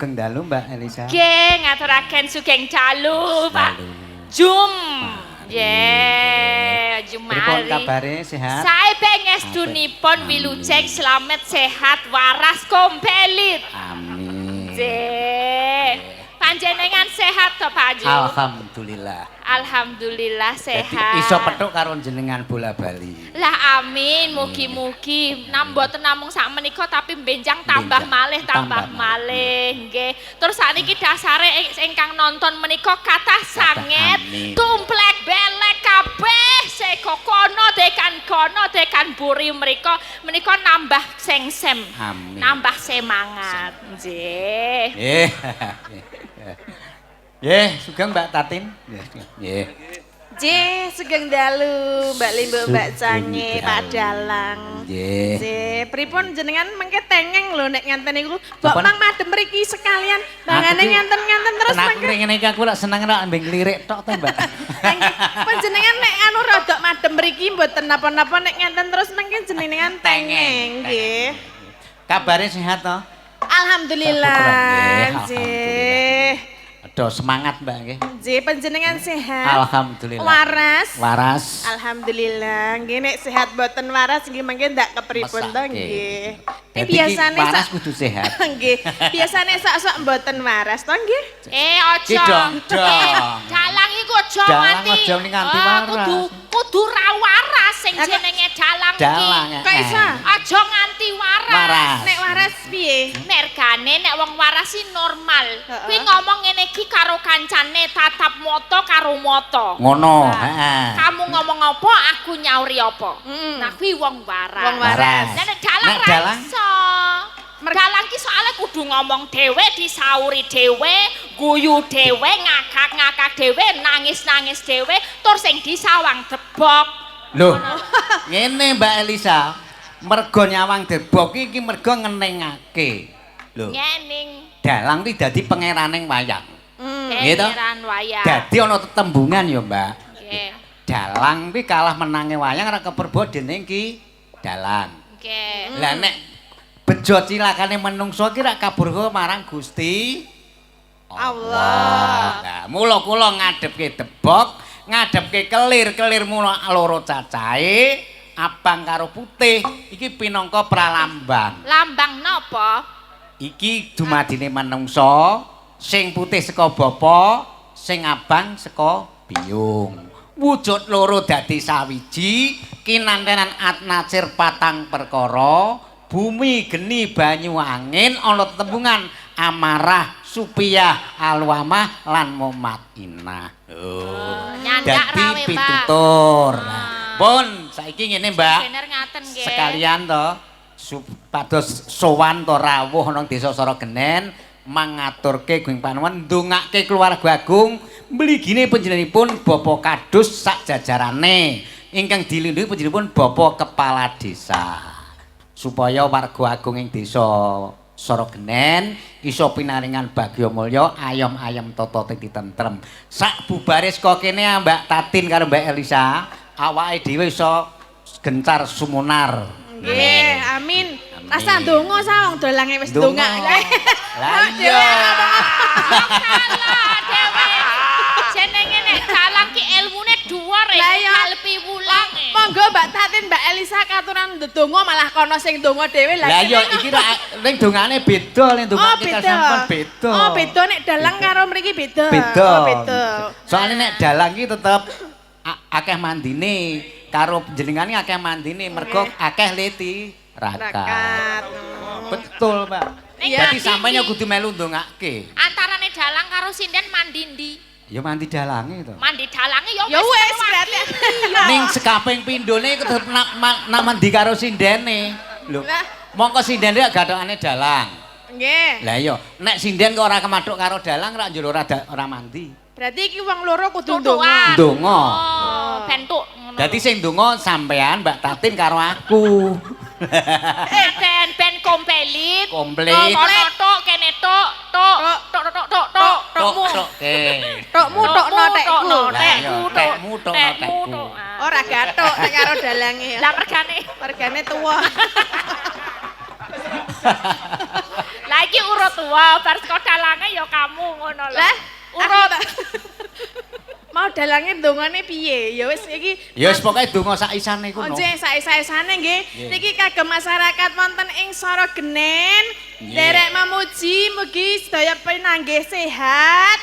sugeng dalu Mbak Elisa. Nggih, ngaturaken sugeng dalu, Pak. Jum. Nggih, Pripun jumari. kabare sehat? Sae pengestunipun wilujeng slamet sehat waras kompelit. Amin. Nggih. Panjenengan sehat to Pak Ju? Alhamdulillah. Alhamdulillah Jadi sehat. iso petuk karo jenengan bola bali. Lah amin, mugi-mugi mboten namung sak menika tapi benjang tambah malih tambah malih nggih. Terus sakniki dasare ingkang nonton menika kathah sanget, amin. tumplek belek kabeh sego kono dekan buri menika nambah sengsem. Amin. Nambah semangat. Nggih. Sugeng Mbak Tatin. Nggih. J sugeng dalu Mbak Limbo Mbak Cange Sugeng Pak dalu. Dalang. Nggih. J pripun jenengan mengke tengeng lho nek nganten niku. Apa? Mbok mang madem mriki sekalian bangane nganten-nganten terus Aku mengke. ngene iki aku lak seneng rak mbeng lirik tok to Mbak. Panjenengan nek anu rada madem mriki mboten napa-napa nek nganten terus mengke jenengan tengeng nggih. Kabare sehat to? Alhamdulillah. J. Aduh semangat Mbak nggih. J panjenengan sehat. Alhamdulillah. Waras. Waras. Alhamdulillah, nggih nek sehat boten waras nggih mangke ndak kepripun to Mesake. nggih. Dadi Biasane iki waras sak kudu sehat. nggih. Biasane sak-sak boten waras to nggih. Aja. Dong. Dalang iku aja Dalang nganti. aja nganti waras. Kudu ra waras sing Aku- jenenge dalang iki. Dalang. Kok iso? Aja nganti waras. Waras. Nek waras piye? Mergane nek wong waras sih normal. Heeh. Kuwi ngomong ngene iki karo kancane tatap moto karo moto. Ngono, Nah, heeh. Kamu ngomong apa, aku nyauri apa. Mm. Nah kuwi wong waras. Wong waras. Lah nek dalang Nek ra dalang? iso. Dalang ki soalnya kudu ngomong dhewe, disauri dhewe, guyu dhewe, ngakak-ngakak dhewe, nangis-nangis dhewe, tur sing disawang debok. Loh, ngene Mbak Elisa, mergo nyawang debok iki mergo ngenengake. Loh, Nyening. dalang iki dadi pangeraning wayang. Nggih to? Kenyeran wayang. Dadi ana tetembungan ya, Mbak. Nggih. Dalang kuwi kalah menange wayang ora keperbuat dening Ki Dalang. Nggih. Lah nek bejo cilakane menungso ki rak kabur marang Gusti Allah. Nah, mula kula ngadepke debok, ngadepke kelir mula loro cacahe, abang karo putih. Iki pinangka pralambang. Lambang napa? Iki dumadine menungso, sing putih saka bapa, sing abang saka biyung. Wujud loro dadi sawiji, kinantenan atnacir patang perkara. Bumi geni banyu angin ana tetembungan amarah supiyah alwamah lan mumatinah. Oh. Nyandak Dadi rawe, Mbak. pitutur. Nah, pun saiki ngene, Mbak. Bener ngaten nggih. Sekalian to supados sowan to rawuh nang Desa Sorogenen mangaturke guing panuwun ndongake keluarga agung mligine panjenenganipun Bapak Kadus sak jajarane ingkang dilindungi panjenenganipun Bapak Kepala Desa. Supaya warga agung ing desa Sorogenen iso pinaringan bagya mulya ayom-ayom tata titi tentrem. Sak bubare saka kene Mbak Tatin karo Mbak Elisa, awake dhewe iso gencar sumunar. Nggih, amin. Rasa ndonga sa wong dolange wis ndonga. Lah iya. Salah dhewe. Jenenge nek dalang ki ilmune dhuwur Lah iya. kalpi wulang. Monggo Mbak Tatin, Mbak Elisa katuran ndonga malah kono sing ndonga dhewe lah. Lah iya iki ning dongane beda ning Oh, dongane kita beda. sampun beda. Oh, beda nek dalang karo mriki beda. Beda. Oh, beda. Soalnya nek dalang ki tetep akeh mandine karo jenengane akeh mandine mergo akeh leti rakat. Rakat. Betul, Mbak. Iya. Jadi sampainya kudu melu ndongake. Antarane dalang karo sinden mandi ndi? Ya mandi dalange to. Mandi dalange ya Ya wis berarti. Ning sekaping pindhone tetep nak mandi karo sindene. Lho. Lah. Mongko sindene gathokane dalang. Nggih. Lah iya, nek sinden kok ora kemathuk karo dalang rak njero ora mandi. Berarti iki wong loro kudu Tutukan. ndonga. Ndonga. Oh, bentuk ngono. Dadi sing ndonga sampean Mbak Tatin karo aku. Ben kompelit. Komplit. Kono tok kene tok tok tok tok tok tok tokmu. Tokmu tokno tekku. tekku tekmu, tokno tekku. Ora gathuk nek karo dalange. Lah mergane Regane tuwa. lah Lah iki urut wae bar saka dalange ya kamu ngono lho. Lah, urut. Mau dalange ndongane piye? Ya wis iki Ya wis pokoke donga sak isane Oh, kono. nggih, sae-saesane nggih. Nggih. Niki kagem masyarakat wonten ing Sorogenen. Nggih. Derek memuji mugi sedaya pinanggih sehat.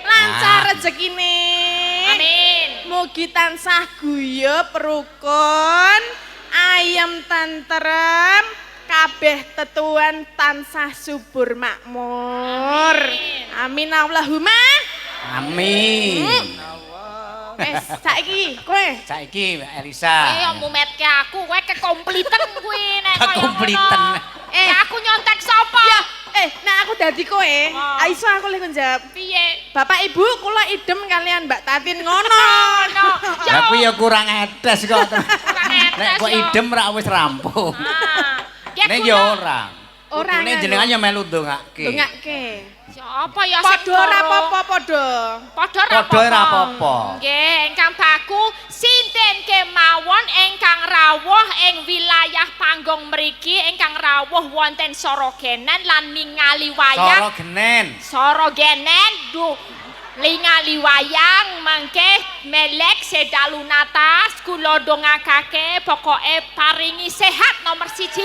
Lancar rezekine. Amin. Mugi tansah guyub rukun, ayem tentrem, kabeh tetuan tansah subur makmur. Amin Allahumma. Amin. Wes saiki kowe Saiki Mbak Elisa. Ya mumetke aku kowe kekompliten kuwi nek kaya Kekompliten. ngono. Aku nyontek sapa? nah aku dadi kowe. Aiso aku lek njawab. Piye? Bapak Ibu kula idem kalian Mbak Tatin ngono. Lah kuwi ya kurang edes kok. Kurang edes Nek kok ya. idem ra wis rampung. Ah. Nek ya ora. Ora Kudune jenengan ya melu ndongake. Dongake. Siapa ya Padha ora apa-apa padha. Padha Padha ora apa-apa. Nggih, ingkang baku sinten kemawon ingkang rawuh ing wilayah panggung mriki ingkang rawuh wonten Sorogenen lan ningali wayang Sorogenen. Sorogenen lingali wayang mangke melek sedalu natas kula dongakake pokoke paringi sehat nomor 1.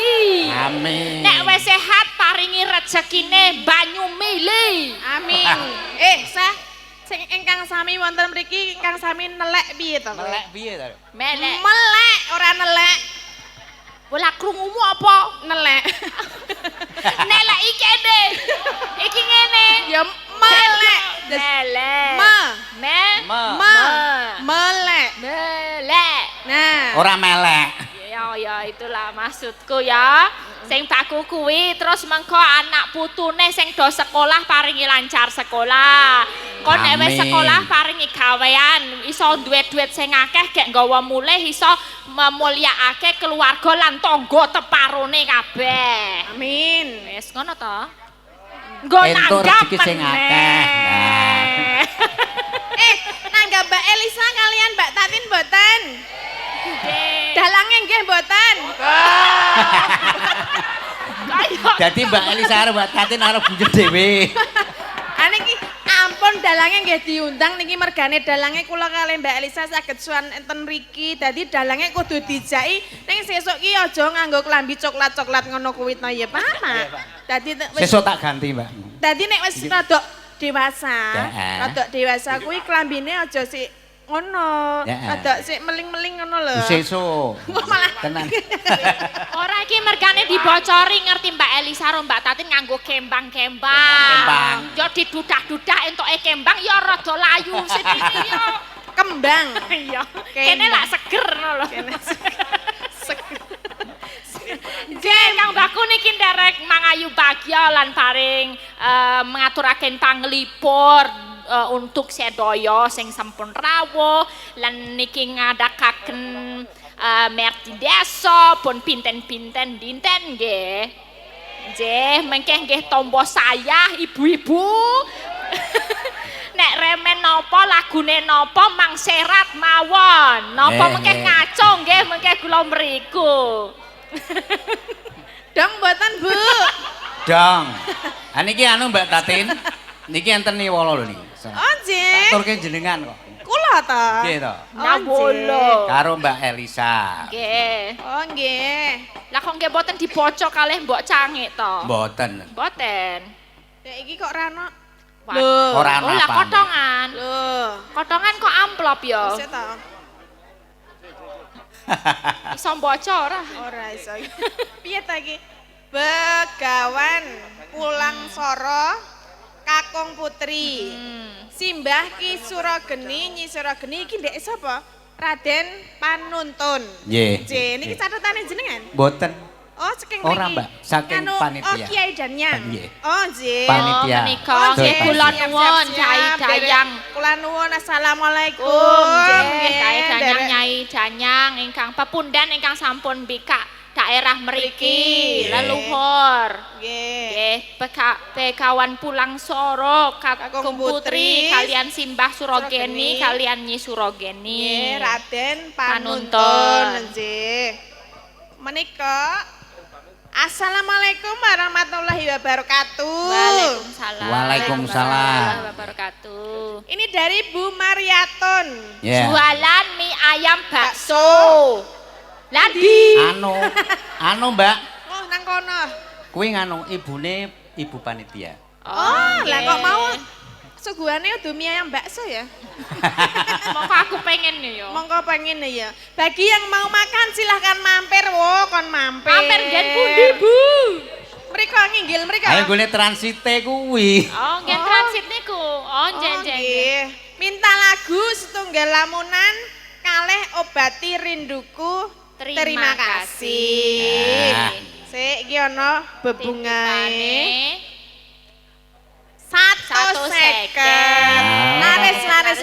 Amin. Nek wis sehat paringi rezekine banyu mili. Amin. Sah sing ingkang sami wonten mriki ingkang sami nelek piye to? Melek piye to? Melek. Melek ora nelek. Bola krungumu apa? Nelek. Nelek iki kene. Iki ngene. Ya melek. Melek. Ma. Melek. Melek. Nah. Ora melek. Ya itulah maksudku ya. Sing baku kuwi terus mengko anak putune sing do sekolah paringi lancar sekolah. Kon nek wis Amin. sekolah paringi gawean, iso duwe duit sing akeh gek nggawa mulih iso memulyakake keluarga lan tangga teparone kabeh. Amin. Wis ngono to. Nggo Entuk nanggap rezeki sing akeh. meneh. Nanggap Mbak Elisa kalian Mbak Tatin mboten? Dalange nggih mboten. Dadi Mbak Elisa arep Mbak Tatin arep bunjul dhewe. Niki ampun dalange nggih diundang niki mergane dalange kula kali Mbak Elisa saged suwan enten mriki. Dadi dalange kudu dijaki ning sesuk ki aja nganggo klambi coklat-coklat ngono kuwi to ya, Pak. Dadi wis Sesuk tak ganti, Mbak. dadi nek wis rada dewasa, Heeh. rada dewasa kuwi klambine aja sik ngono. Heeh. Rada sik meling-meling ngono lho. Sesuk. Malah Tenan. Ora iki mergane dibocori ngerti Mbak Elisa karo Mbak Tatin nganggo kembang-kembang. Kembang. Yo didudah-dudah entuke kembang ya rada layu sedikit yo. kembang. Iya. Kene lak seger ngono lho. Kene Jen Kang Baku niki nderek mangayu bagya lan paring mengaturaken panglipur untuk sedaya sing sampun rawuh lan niki ngadakaken merti desa pun pinten-pinten dinten nggih. Nggih, mengke nggih tombo saya ibu-ibu. Nek remen napa lagune napa mangserat mawon. Napa mengke ngaco nggih mengke kula mriku. Dong mboten, Bu. Dong. Ha niki anu Mbak Tatin. Niki enten niwala lho niki. Oh, nggih. Turke jenengan kok. Kula ta? Nggih to. Nabolo. Karo Mbak Elisa. Nggih. Oh, nggih. Lah kok nggih boten dibaca kalih Mbok Cangik to? Mboten. Boten. Dek iki kok ra ono. Wah. Lho. Ora Oh lah apa. kotongan. Lho. Kotongan kok amplop ya. Wis ta? Iso mbaca ora? Ora iso. Piye ta iki? Begawan pulang soro kakung putri. Simbah Ki Surageni, Nyi Surageni iki ndek sapa? Raden Panuntun. Nggih. Nggih, niki catetane jenengan? Mboten. Oh, saking Ora, mriki. Mbak, saking Anu, panitia. Oh, Kiai Danyang. Nggih. Oh, nggih. Panitia. Oh, menika Oh, nggih nggih. kula Siap, nuwun siap, Cai siap. Dayang. Kula nuwun assalamualaikum. Nggih, Cai Danyang Derek. Nyai Danyang ingkang pepundan ingkang sampun bikak daerah mriki Nggih. leluhur. Nggih. Nggih, Bekawan pulang soro Kakung Kakung Putri, Putri kalian Simbah Surageni Surageni. kalian Nyi Surageni. Nggih, Raden Panuntun. Panuntun. Nggih. Menika Assalamualaikum warahmatullahi wabarakatuh. Waalaikumsalam. Waalaikumsalam. Warahmatullahi wabarakatuh. Ini dari Bu Mariaton. Ya. Jualan mie ayam bakso. Ladi. Anu Mbak, Oh, nang kono. kuwi nganu ibune ibu panitia. Oh, lah nggih. kok mau suguhane udah mie ayam bakso ya? Mongko aku pengen nih yo. Monggo pengen ya. Bagi yang mau makan silahkan mampir, wo, kon mampir. Mampir gen pundi, Bu? Mereka nginggil mereka. Ayo gone transite kuwi. Oh, gen transit niku. Oh, jen. nggih. Minta lagu setunggal lamunan kalih obati rinduku. Terima kasih. Nah. Sik iki ana bebungae. Satu 150. seket. Laris. Laris.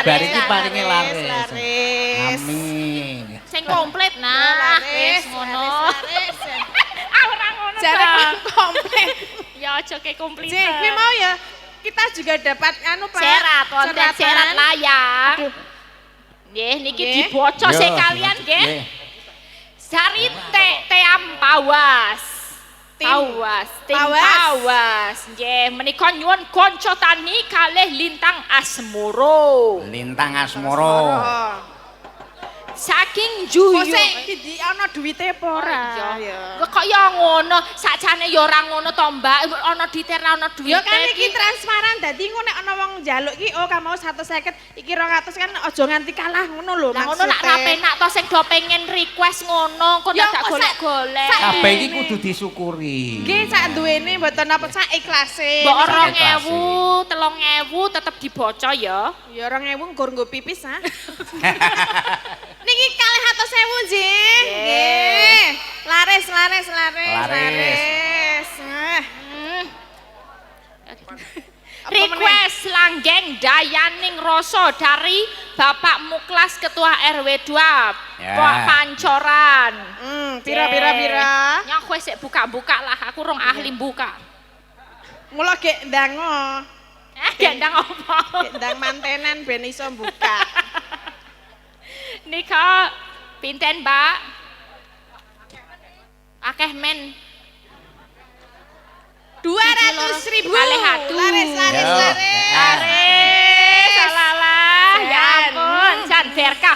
Bar iki paringe laris. Laris. Amin. Sing komplit nah. Wis ngono. Ah ora ngono. Jarek Bang. komplit. Ya aja ke komplit. Cik, kuwi mau ya. Kita juga dapat anu Pak. Serat wonten Seratan. serat layang. Aduh. Nggih niki Nggih. diboco Yo, sik kalian nggih. Sari team pawas. Tim Pawas, tim Pawas. pawas. Nggih, menika nyuwun kanca tani kalih Lintang Asmoro. Lintang Asmoro. Saking Kok Juyu. sik di ana duwite apa ora? Ya. Kok ya ngono, sakjane ya ora ngono to, Mbak. Ana diterna ana duwite. Ya kan iki transparan dadi engko nek ana wong njaluk iki oh kamu 150 iki 200 kan aja nganti kalah ngono lho Lah ngono lak ra penak to sing do pengen request ngono, kok Ya, tak kok golek-golek. Kabeh iki kudu disyukuri. Nggih sak duwene mboten apa sak ikhlase. Mbok Nek 2000, 3000 tetep diboco ya. Ya 2000 nggur nggo pipis ha. Niki kalih 100.000 nggih. Nggih. Laris. Laris. Request langgeng Dayaning Roso dari Bapak Muklas Ketua RW 2 Ya. Pak Pancoran. Pira. Ya kowe sik buka-buka lah, aku rong ahli buka. Mula gek ndango. Gendang apa? Gek ndang mantenan ben iso buka. Nika pinten, Mbak? Akeh men. 200.000. Kalih atu. Laris. Yo. Laris, salalah. Ya ampun, jan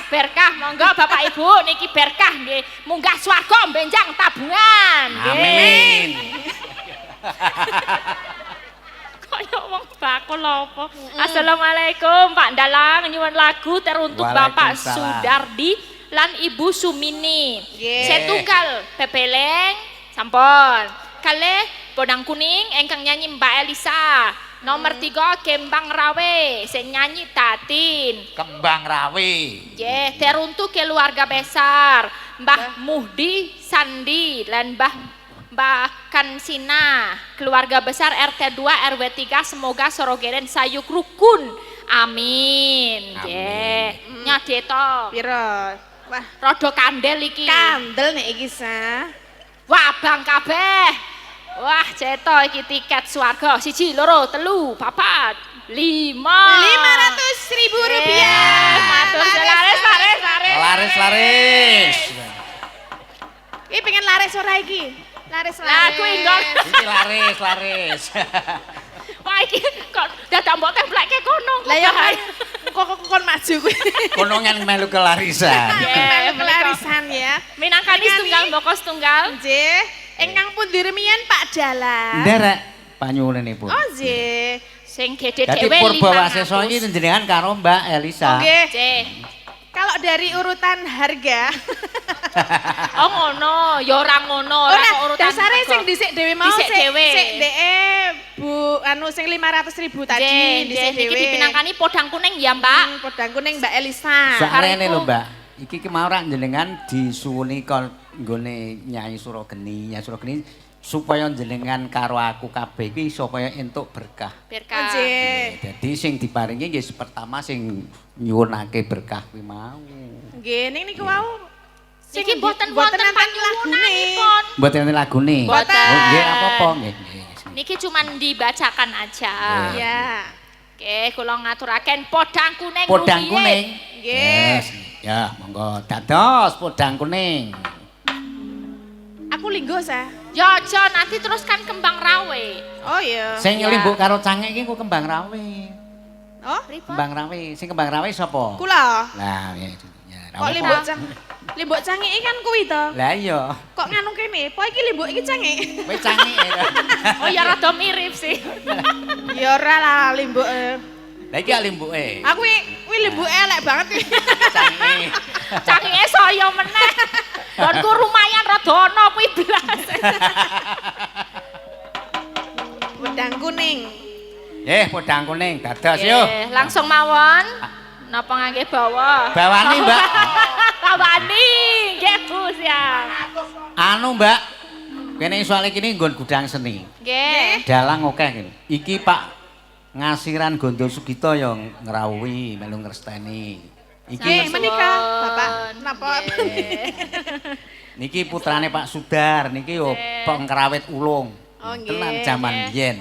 berkah. Monggo Bapak Ibu niki berkah nggih. Munggah swarga benjang tabungan. Nggih. Amin. Kaya wong bakul apa. Assalamualaikum Pak Dalang, nyuwun lagu teruntuk Bapak Waalaikumsalam. Sudardi lan Ibu Sumini. Nggih. Setunggal pepeleng sampun. Kalih Podang Kuning engkang nyanyi Mbak Elisa. Nomor 3 Kembang Rawe sing nyanyi Tatin. Kembang Rawe. Nggih, teruntuk keluarga besar Mbah Muhdi Sandi dan Mbah Kansina, keluarga besar RT 2 RW 3, semoga sorogeren sayuk rukun. Amin. Nggih. Nyade to. Pira? Wah, Rada kandel iki. kandel nek iki sa. Wah, bang kabeh. Wah, ceto iki tiket swarga. 1, 2, 3, 4, 5. 500.000 rupiah. Matur laris. Laris. Iki pengen laris ora iki? Laris. Lah, kuwi nggon. Iki laris. Wah, iki kok dadak mbok templekke kono. Lah ya kok kon maju kuwi. Kono ngen melu kelarisan. Melu kelarisan ya. Minangkani setunggal mboko setunggal. Nggih, ingkang pundi remian Pak Dalang. Nderek panyuwunipun. Oh nggih. Sing gede Dadi dhewe 500. Purbawaseso iki jenengan karo Mbak Elisa. Nggih. Cih. Kalau dari urutan harga, Oh ngono, ya ora ngono, ora kok urutan. dasare sing dhisik dhewe mau Dhisik dhewe. sik Bu anu sing 500.000 tadi Nggih, dhisik niki dhewe. Podang Kuning ya, Mbak. Podang Kuning Mbak Elisa. Soalnya Hariku. lho Mbak, iki kemarin jenengan disuwuni kon nggone Nyai Surageni supaya jenengan karo aku kabeh iki supaya entuk berkah. Berkah. Nggih. Jadi sing diparingi nggih pertama sing nyuwunake berkah kuwi mau. Nggih, ning niku wau Niki mboten wonten panyuwunanipun. Mboten enten lagune. Mboten. Oh nggih apa-apa nggih. Niki cuman dibacakan aja. Ya. Oke, kula ngaturaken Podang Kuning. Podang rumiyin. kuning. Nggih. Yes. Ya, monggo dados podang kuning. Aku Aku linggo sa. Ya aja nanti terus kan kembang rawe. Oh iya. Sing Ya. limbuk karo cangek iki ku kembang rawe. Oh, Kembang rawe, sing kembang rawe sapa? kula. Lah, ya. Kok limbuk cangi kan kuwi to. Lah iya. Kok nganu kene? Po iki limbuk iki cangi. Kowe cangek ya. Oh ya rada mirip sih. Ya ora lah limbuk. Lah iki limbuke. Aku kuwi limbuk elek banget kuwi. Cangek. Canginge saya meneh. Gonku lumayan rada ana kuwi blas. Wedang kuning. Podang kuning dados yo. Langsung mawon. Napa ngangge bawa? Bawani, Mbak. Bawani, nggih Bu siang. Anu, Mbak. Kene soal iki nggon gudang seni. Nggih. Dalang akeh iki. Iki Pak Ngasiran Gondo Sugito ya ngrawuhi melu ngresteni. Nggih, menika Bapak napa? Niki putrane Pak Sudar, niki yo pengkrawit ulung. Oh, nggih. Tenan jaman biyen.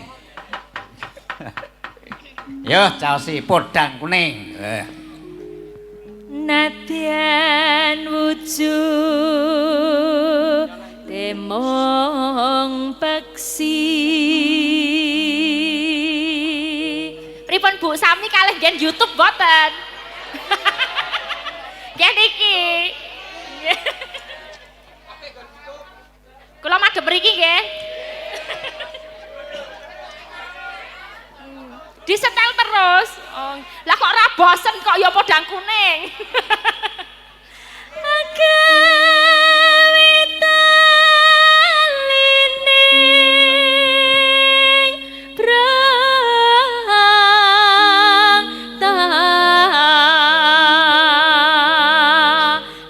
Yo, caosi podang kuning. Nadyan wujud temong peksi. Pripun Bu Sami kalih gen YouTube boten? Gen iki. Kula madhep mriki nggih. Disetel terus. Oh, lah kok ora bosen kok ya podang kuning.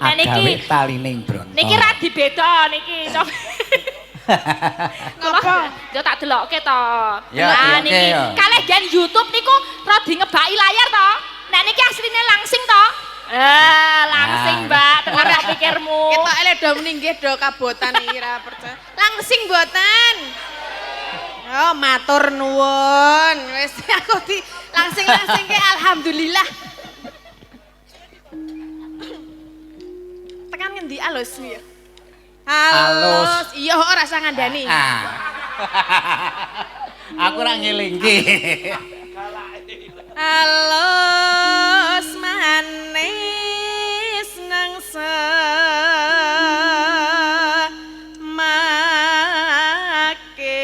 Agawitalining Agawe talining bronto. Niki ra dibeda niki. Napa? Yo tak delokke to. Ya, Nah delokke niki ya. kalih gen YouTube niku rada ngebaki layar to. Nek niki asline langsing to. Langsing, Nah. Mbak, tekan tak pikirmu. Ketok elek do meninggi do kabotan iki ra percaya. Langsing mboten. Oh, matur nuwun. Wis aku di langsing-langsing ke alhamdulillah. Tekan ngendi alus ya? Alus. Iya kok ora usah ngandani. Ah. Aku ora ngelingke. Alus manis nang semake.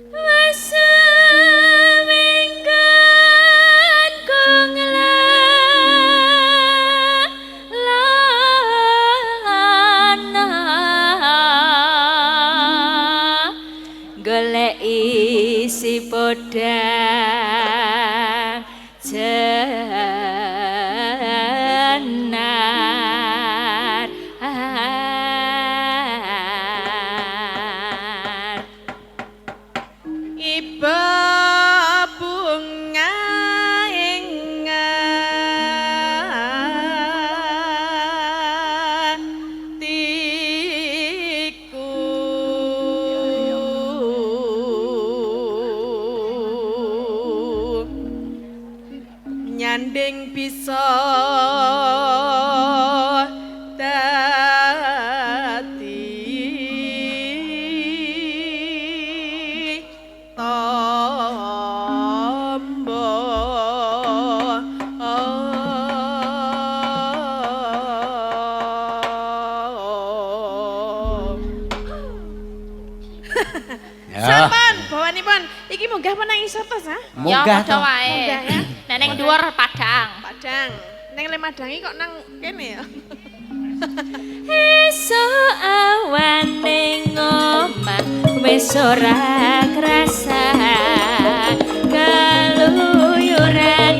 Wes minggan kong lana golek isi podang jenar. Iba bunga ingatiku nyanding bisa dadi tombo. Ya. Sampun, bawanipun iki munggah menang iso to, Sa? Ya Munggah padha to. wae. Munggah ya. Nek ning dhuwur padang. Padang. Ning lemadangi kok nang kene ya. Esuk awan ning omah wis ora krasa keluyuran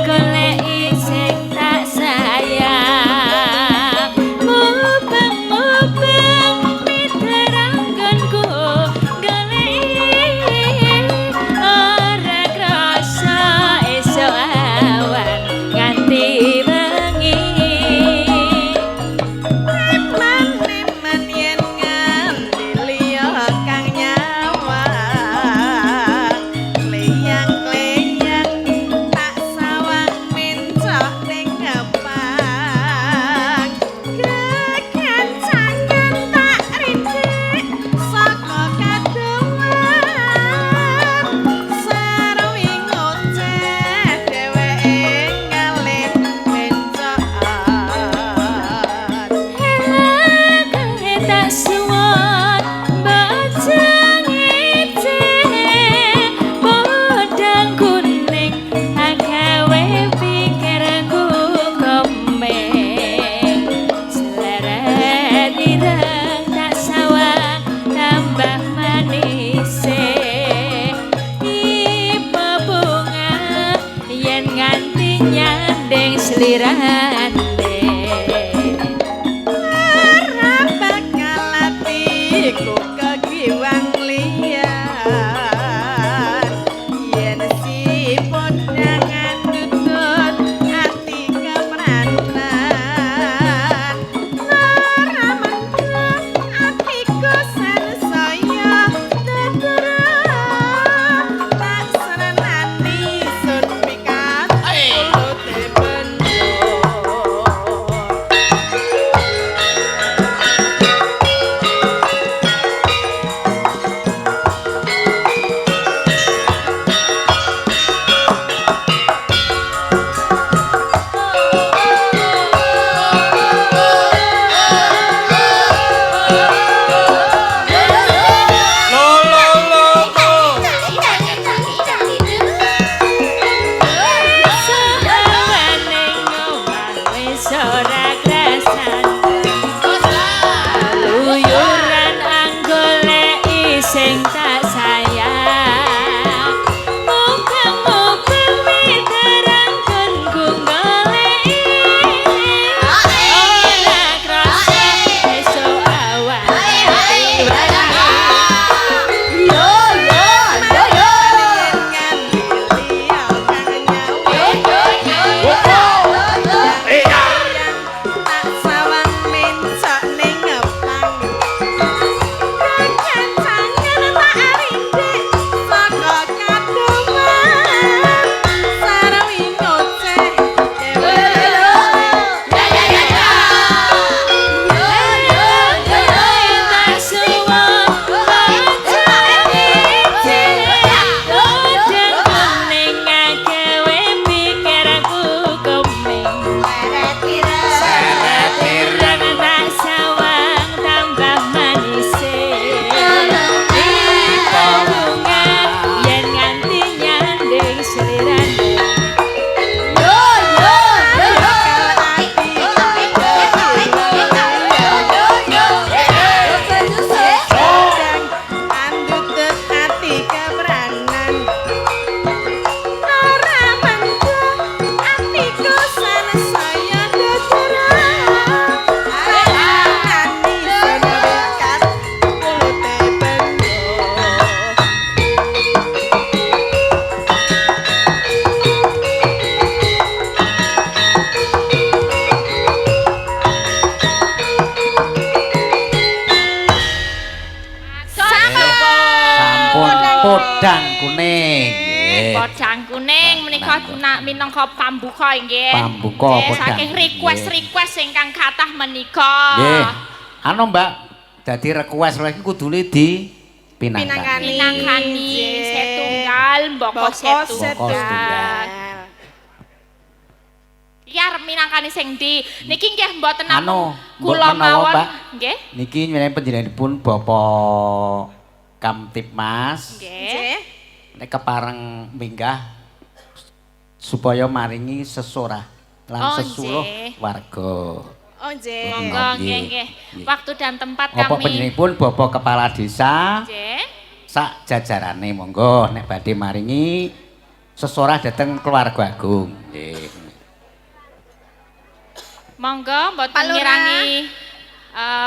golek sing tak sayang mubeng-mubeng piteranggonku golek ora krasa esuk awan nganti wengi. Neman yen nganti liya kang nyawa slirane Iku kegiwang liyan yen si podangan tutut ati kepranan naramandra atiku sansaya tetera tak senani sun pikat ulute bendo sing tak sayang mukeng-mukeng miterangken gunggoleki ora krasa esuk awan podang kuning. Podang kuning menika minangka pambuka nggih. Pambuka podang. Saking request ingkang kathah menika. Nggih. Anu Mbak, dadi request iki kudune di pinangkani setunggal, mboko setunggal. Ya minangkani sing ndi? Niki nggih mboten namung kula mawon nggih. Niki njenengan panjenenganipun Bapak Kamtibmas. Nggih. Nek kepareng minggah supaya maringi sesorah lan sesuluh warga. Oh nggih. Monggo nggih. Waktu dan tempat Bapak kami. panjenenganipun Bapak Kepala Desa. Nggih. Sak jajarane monggo nek badhe maringi sesorah dhateng keluarga agung. Nggih. Monggo mboten ngirangi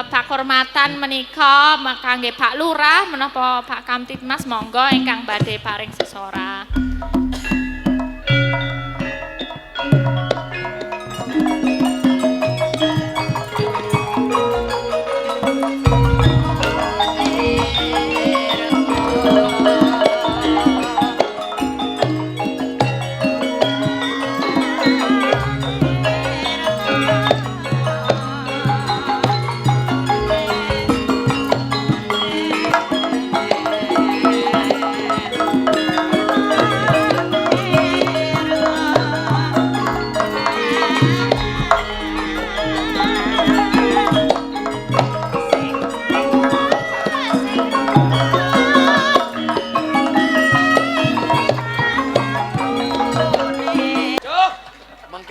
pakurmatan menika kangge Pak Lurah menapa Pak Kamtibmas monggo ingkang badhe paring sesorah.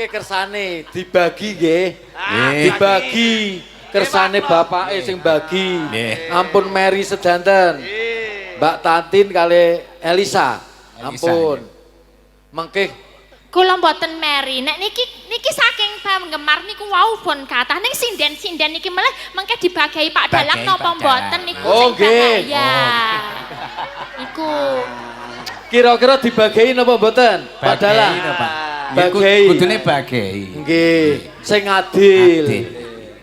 Kersane dibagi nggih. Dibagi kersane bapake sing bagi. Ampun Mary sedanten. Mbak Tantin kali Elisa. Ampun. Mengke Kula mboten meri. Nek niki saking penggemar niku wau pun kathah ning sinden-sinden niki meleh mengke dibagi Pak Dalang Bagi napa Pak mboten Dalang. niku Oh, sing nggih. ya. Iku Kira-kira dibagi napa mboten? Pak Dalang. Pak. Bagi. Kudune bagi. Nggih, sing adil. Adil.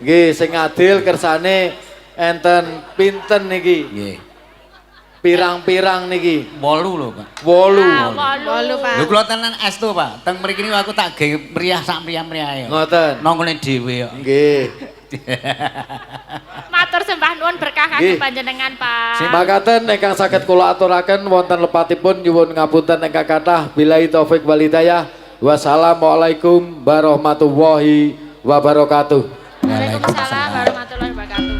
Nggih, sing adil kersane enten pinten niki? Nggih. Pirang-pirang niki? 8 lho, Pak. 8. Wolu, Pak. Lho kula tenan estu, Pak. Teng mriki niku aku tak gawe meriah sak meriah-meriahe. Ngoten. Nongone dhewe kok. Nggih. matur sembah nuwun berkah Nggih. kagem panjenengan, Pak. Makaten ingkang saged kula aturaken wonten lepatipun nyuwun ngapunten ingkang kathah billahi taufik wal hidayah. Wassalamualaikum warahmatullahi wabarakatuh. Waalaikumsalam warahmatullahi wabarakatuh.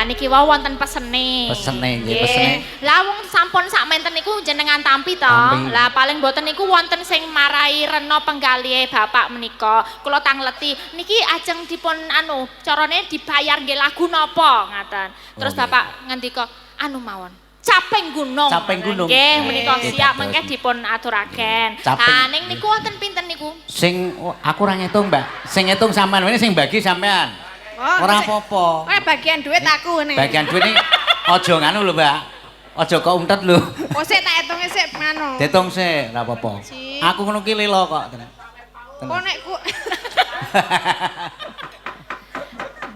Niki wau wonten pesene. Pesene, nggih, Nggih. pesene. Lah wong sampun sak menten niku jenengan tampi to. Tampi. Lah paling mboten niku wonten sing marai rena penggalihe bapak menika. Kula tangleti niki ajeng dipun carane dibayar nggih lagu napa ngaten. Terus Oh, nggih. bapak ngendika mawon. Caping Gunung. Caping Gunung. Nggih, menika Nggih, siap dados. mengke dipun aturaken. Caping. Ha ning niku wonten pinten niku? Sing aku ora ngitung, Mbak. Sing ngitung sampean ini sing bagi sampean. Oh, Ora sik. apa-apa. Bagian duit aku nih. Bagian duit ini aja nganu lho, Mbak. Aja kok untet lho. Oh, sik tak hitungnya sik mano. Ditung sik, ora apa-apa. Sik. Aku ngono ki lilo kok. Tenan. Oh, nek ku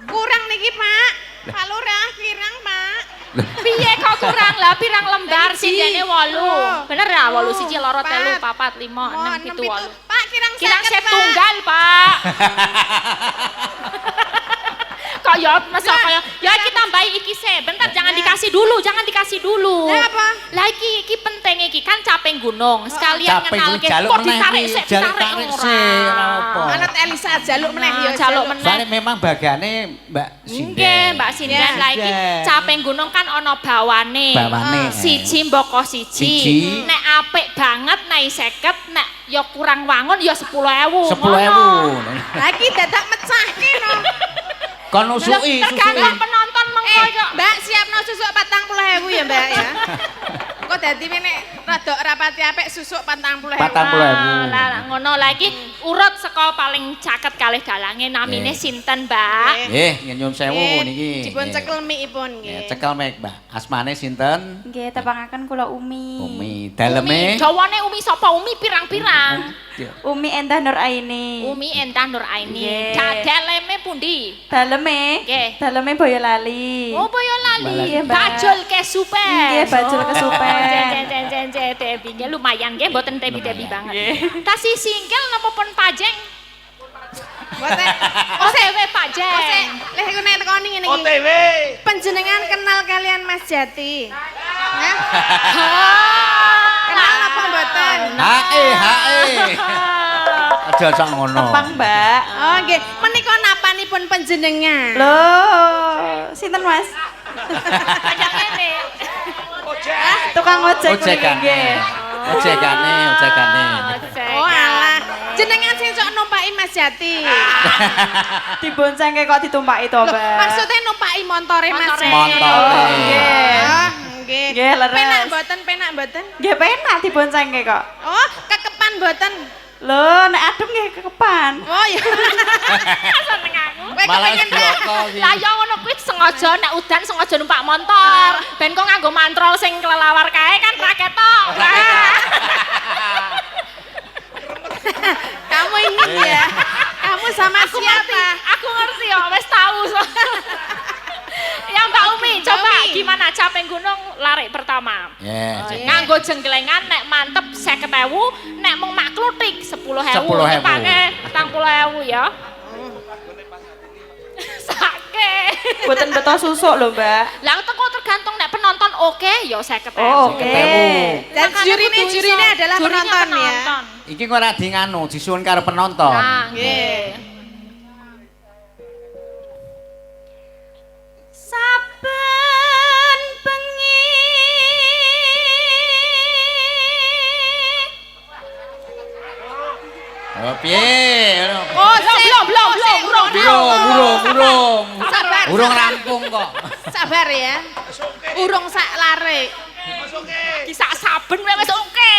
kurang niki, Pak. Pak Lurah, kirang, Pak. Piye kok kurang lah pirang lembar Siji. sindene 8. Oh. Bener ya 8 siji loro Empat. telu papat 5 Oh, 6 7 8. Pak, kirang Kirang 50, set Pak. tunggal, Pak. Kok ya masa kaya ya iki tambahi iki se. Bentar jangan dikasih dulu, jangan dikasih dulu. Lah apa? Lah iki penting iki kan caping gunung. Sekalian Caping ngenalke jaluk kok meneh ditarik iki, sik jaluk ditarik tarik ora. sik, ora apa. Manut Elisa jaluk meneh ya. Jaluk meneh. Soalnya memang bagiane Mbak Sinden. Nggih, Mbak Sinden Ya. lah iki Sinden. caping gunung kan ana bawane. Bawane. Siji mboko siji. Siji. Nek apik banget nai 50, nek ya kurang wangun ya 10.000. 10.000. Lagi dadak mecahke no. Kon nusuki, Tergantung penonton mengko kok. Mbak siapno susuk 40.000 ya, Mbak ya. Kok dadi nek rada rapati apik susuk 40.000. 40.000. Lah ngono lagi urut saka paling caket kalih dalange namine sinten, Mbak? Nggih, nyuwun sewu niki. Dipun Nggih. cekel mikipun Ya, nggih. cekel mek, Mbak. Asmane sinten? Nggih, tepangaken kula Umi. Umi. Daleme? Dawane Umi sapa? Umi pirang-pirang. Umi Endah Nur Aini. Umi Entah Nur Aini. Nggih. Daleme pundi? Daleme. Nggih. Daleme Oh, Boyolali. Boyolali. Nggih, Mbak. Bajul kesupen. Nggih, bajul kesupen. Tebi nggih lumayan nggih mboten tebi-tebi banget. Tasih single napa pun pajeng? Mboten. OTW pajeng. Kose, leh iku nek tekoni ngene iki. OTW. Panjenengan kenal kalian Mas Jati? Hah? Kenal apa mboten? Hae. Aja sak ngono. Tepang, Mbak. Oh nggih, menika napanipun panjenengan? Loh, sinten Mas? Pajak ngene. Tukang ojek Ojekane. nggih. Ojekane. Oh alah, jenengan sing sok numpaki Mas Jati. Diboncengke kok ditumpaki to, Loh, Mbak. maksudnya numpaki montore Mas Montore. Jati. Montore. Oh, nggih. Oh, nggih. Nggih, leres. Penak mboten? Nggih penak diboncengke kok. Oh, kekepan mboten? Loh, nek adem nggih kekepan. Oh iya. Seneng aku. Kowe Malah kepengin bloko iki. Lah ya ngono kuwi sengaja nek udan sengaja numpak motor. Ben kok nganggo mantrol sing kelelawar kae kan ra ketok. Kamu ini ya. Kamu sama Aku siapa? ngerti, aku ngerti ya, wis tahu. Ya Mbak Umi, coba Umi. gimana caping gunung lari pertama? Ya. Nganggo jenggelengan nek mantep 50.000, nek mung mak kluthik 10.000. 10.000. Pake 40.000 ya. Sake. Boten beto susuk lho, Mbak. Lah teko tergantung nek penonton oke ya 50.000. Oh, oke. Dan Makanya jurine kudu iso. adalah Jurinya penonton ya. Iki kok ora di nganu, disuwun karo penonton. Nah, nggih. Oh, piye? Oh, belum. Urung. Sabar. Urung rampung kok. Sabar ya. Urung sak lare. Bisa saben wis oke.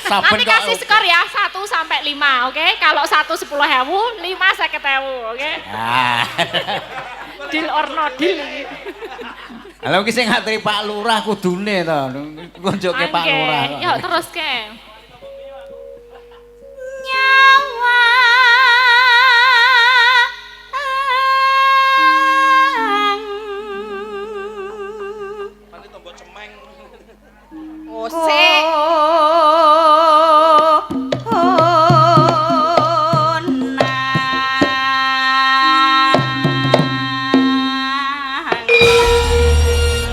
Saben Nanti kok kasih oke. skor ya 1 sampai 5, oke? Kalau 1 10.000, 5 50.000, oke? Ah. Deal or no deal. Halo ki sing ngaturi Pak Lurah kudune to. Ngunjukke Pak Oke, Lurah. yuk terus ke. Nyawa Oh, sik.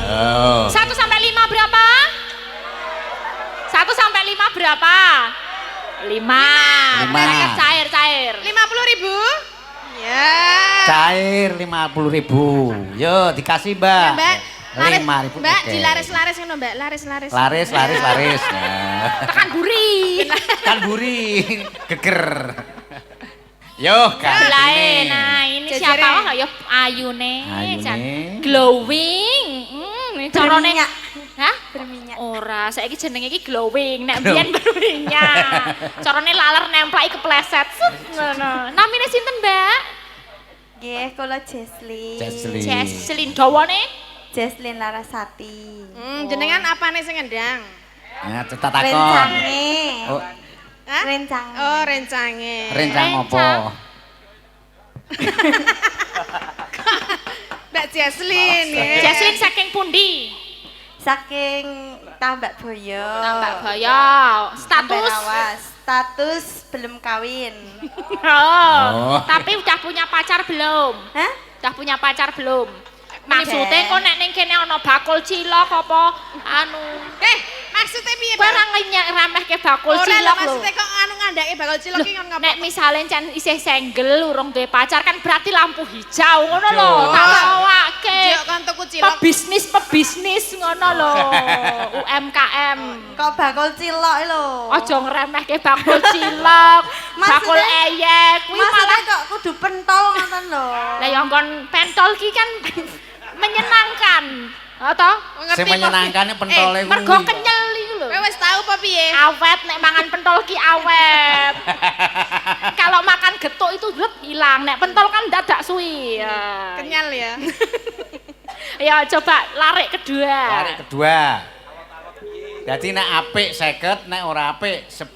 Oh. 1 sampai 5 berapa? 1 sampai 5 berapa? 5. Lima. Cair. 50.000? Ya. Cair 50.000. Yo dikasih, Mbak. Mbak. 5.000. Mbak, oke. dilaris-laris ngono, Mbak. Laris-laris. Laris. Nah. Tekan buri. Kan buri geger. Yo, Belae, ini. nah ini Jejere. siapa? Oh, ya Ayune. Ayune. Jan. Glowing. Carane. Berminyak. Hah? Berminyak. Ora, saiki jenenge iki glowing. Nek biyen berminyak. Carane laler nemplaki kepleset. Set, ngono. Namine sinten, Mbak? Nggih, kula Jesslyn. Jesslyn. Jesslyn dawane. Jesslyn Larasati. Jenengan apane sing ngendang? Nah, cetak takon. Rencange. Oh, Hah? Rencange. Oh, rencange. rencang Rencang. apa? Mbak Jesslyn ya. Jesslyn saking pundi? Saking Tambak Boyo. Tambak Baya. Status. Ambarawas. Status belum kawin. Oh. Oh. Tapi udah punya pacar belum? Hah? Udah punya pacar belum? Maksudnya kok nek ning kene ana bakul cilok apa anu? Maksudnya piye, Kowe Mbak? ora remehke bakul Ora lah, cilok lho. maksudnya kok anu ngandake bakal cilok ki ngono Nek misale encen isih single urung duwe pacar kan berarti lampu hijau ngono lho. Oh. Tak awake. Jek kon tuku cilok. Pebisnis ngono lho. UMKM. Kok bakul cilok lho. Aja ngremehke bakul cilok, bakul Maksudnya- eyek kuwi Maksudnya malah kok kudu pentol ngoten lho. lah yang kon pentol ki kan menyenangkan. Atau Ngerti Sing kok. menyenangkane pentole kuwi. mergo kenyel iku lho. Kowe wis tahu apa piye? Awet nek mangan pentol ki awet. Kalau makan getuk itu hilang. Nek pentol kan dadak suwi. Ya. Kenyal ya. Ya coba larik kedua. Tarik kedua. Jadi nek apik 50, nek ora apik 10.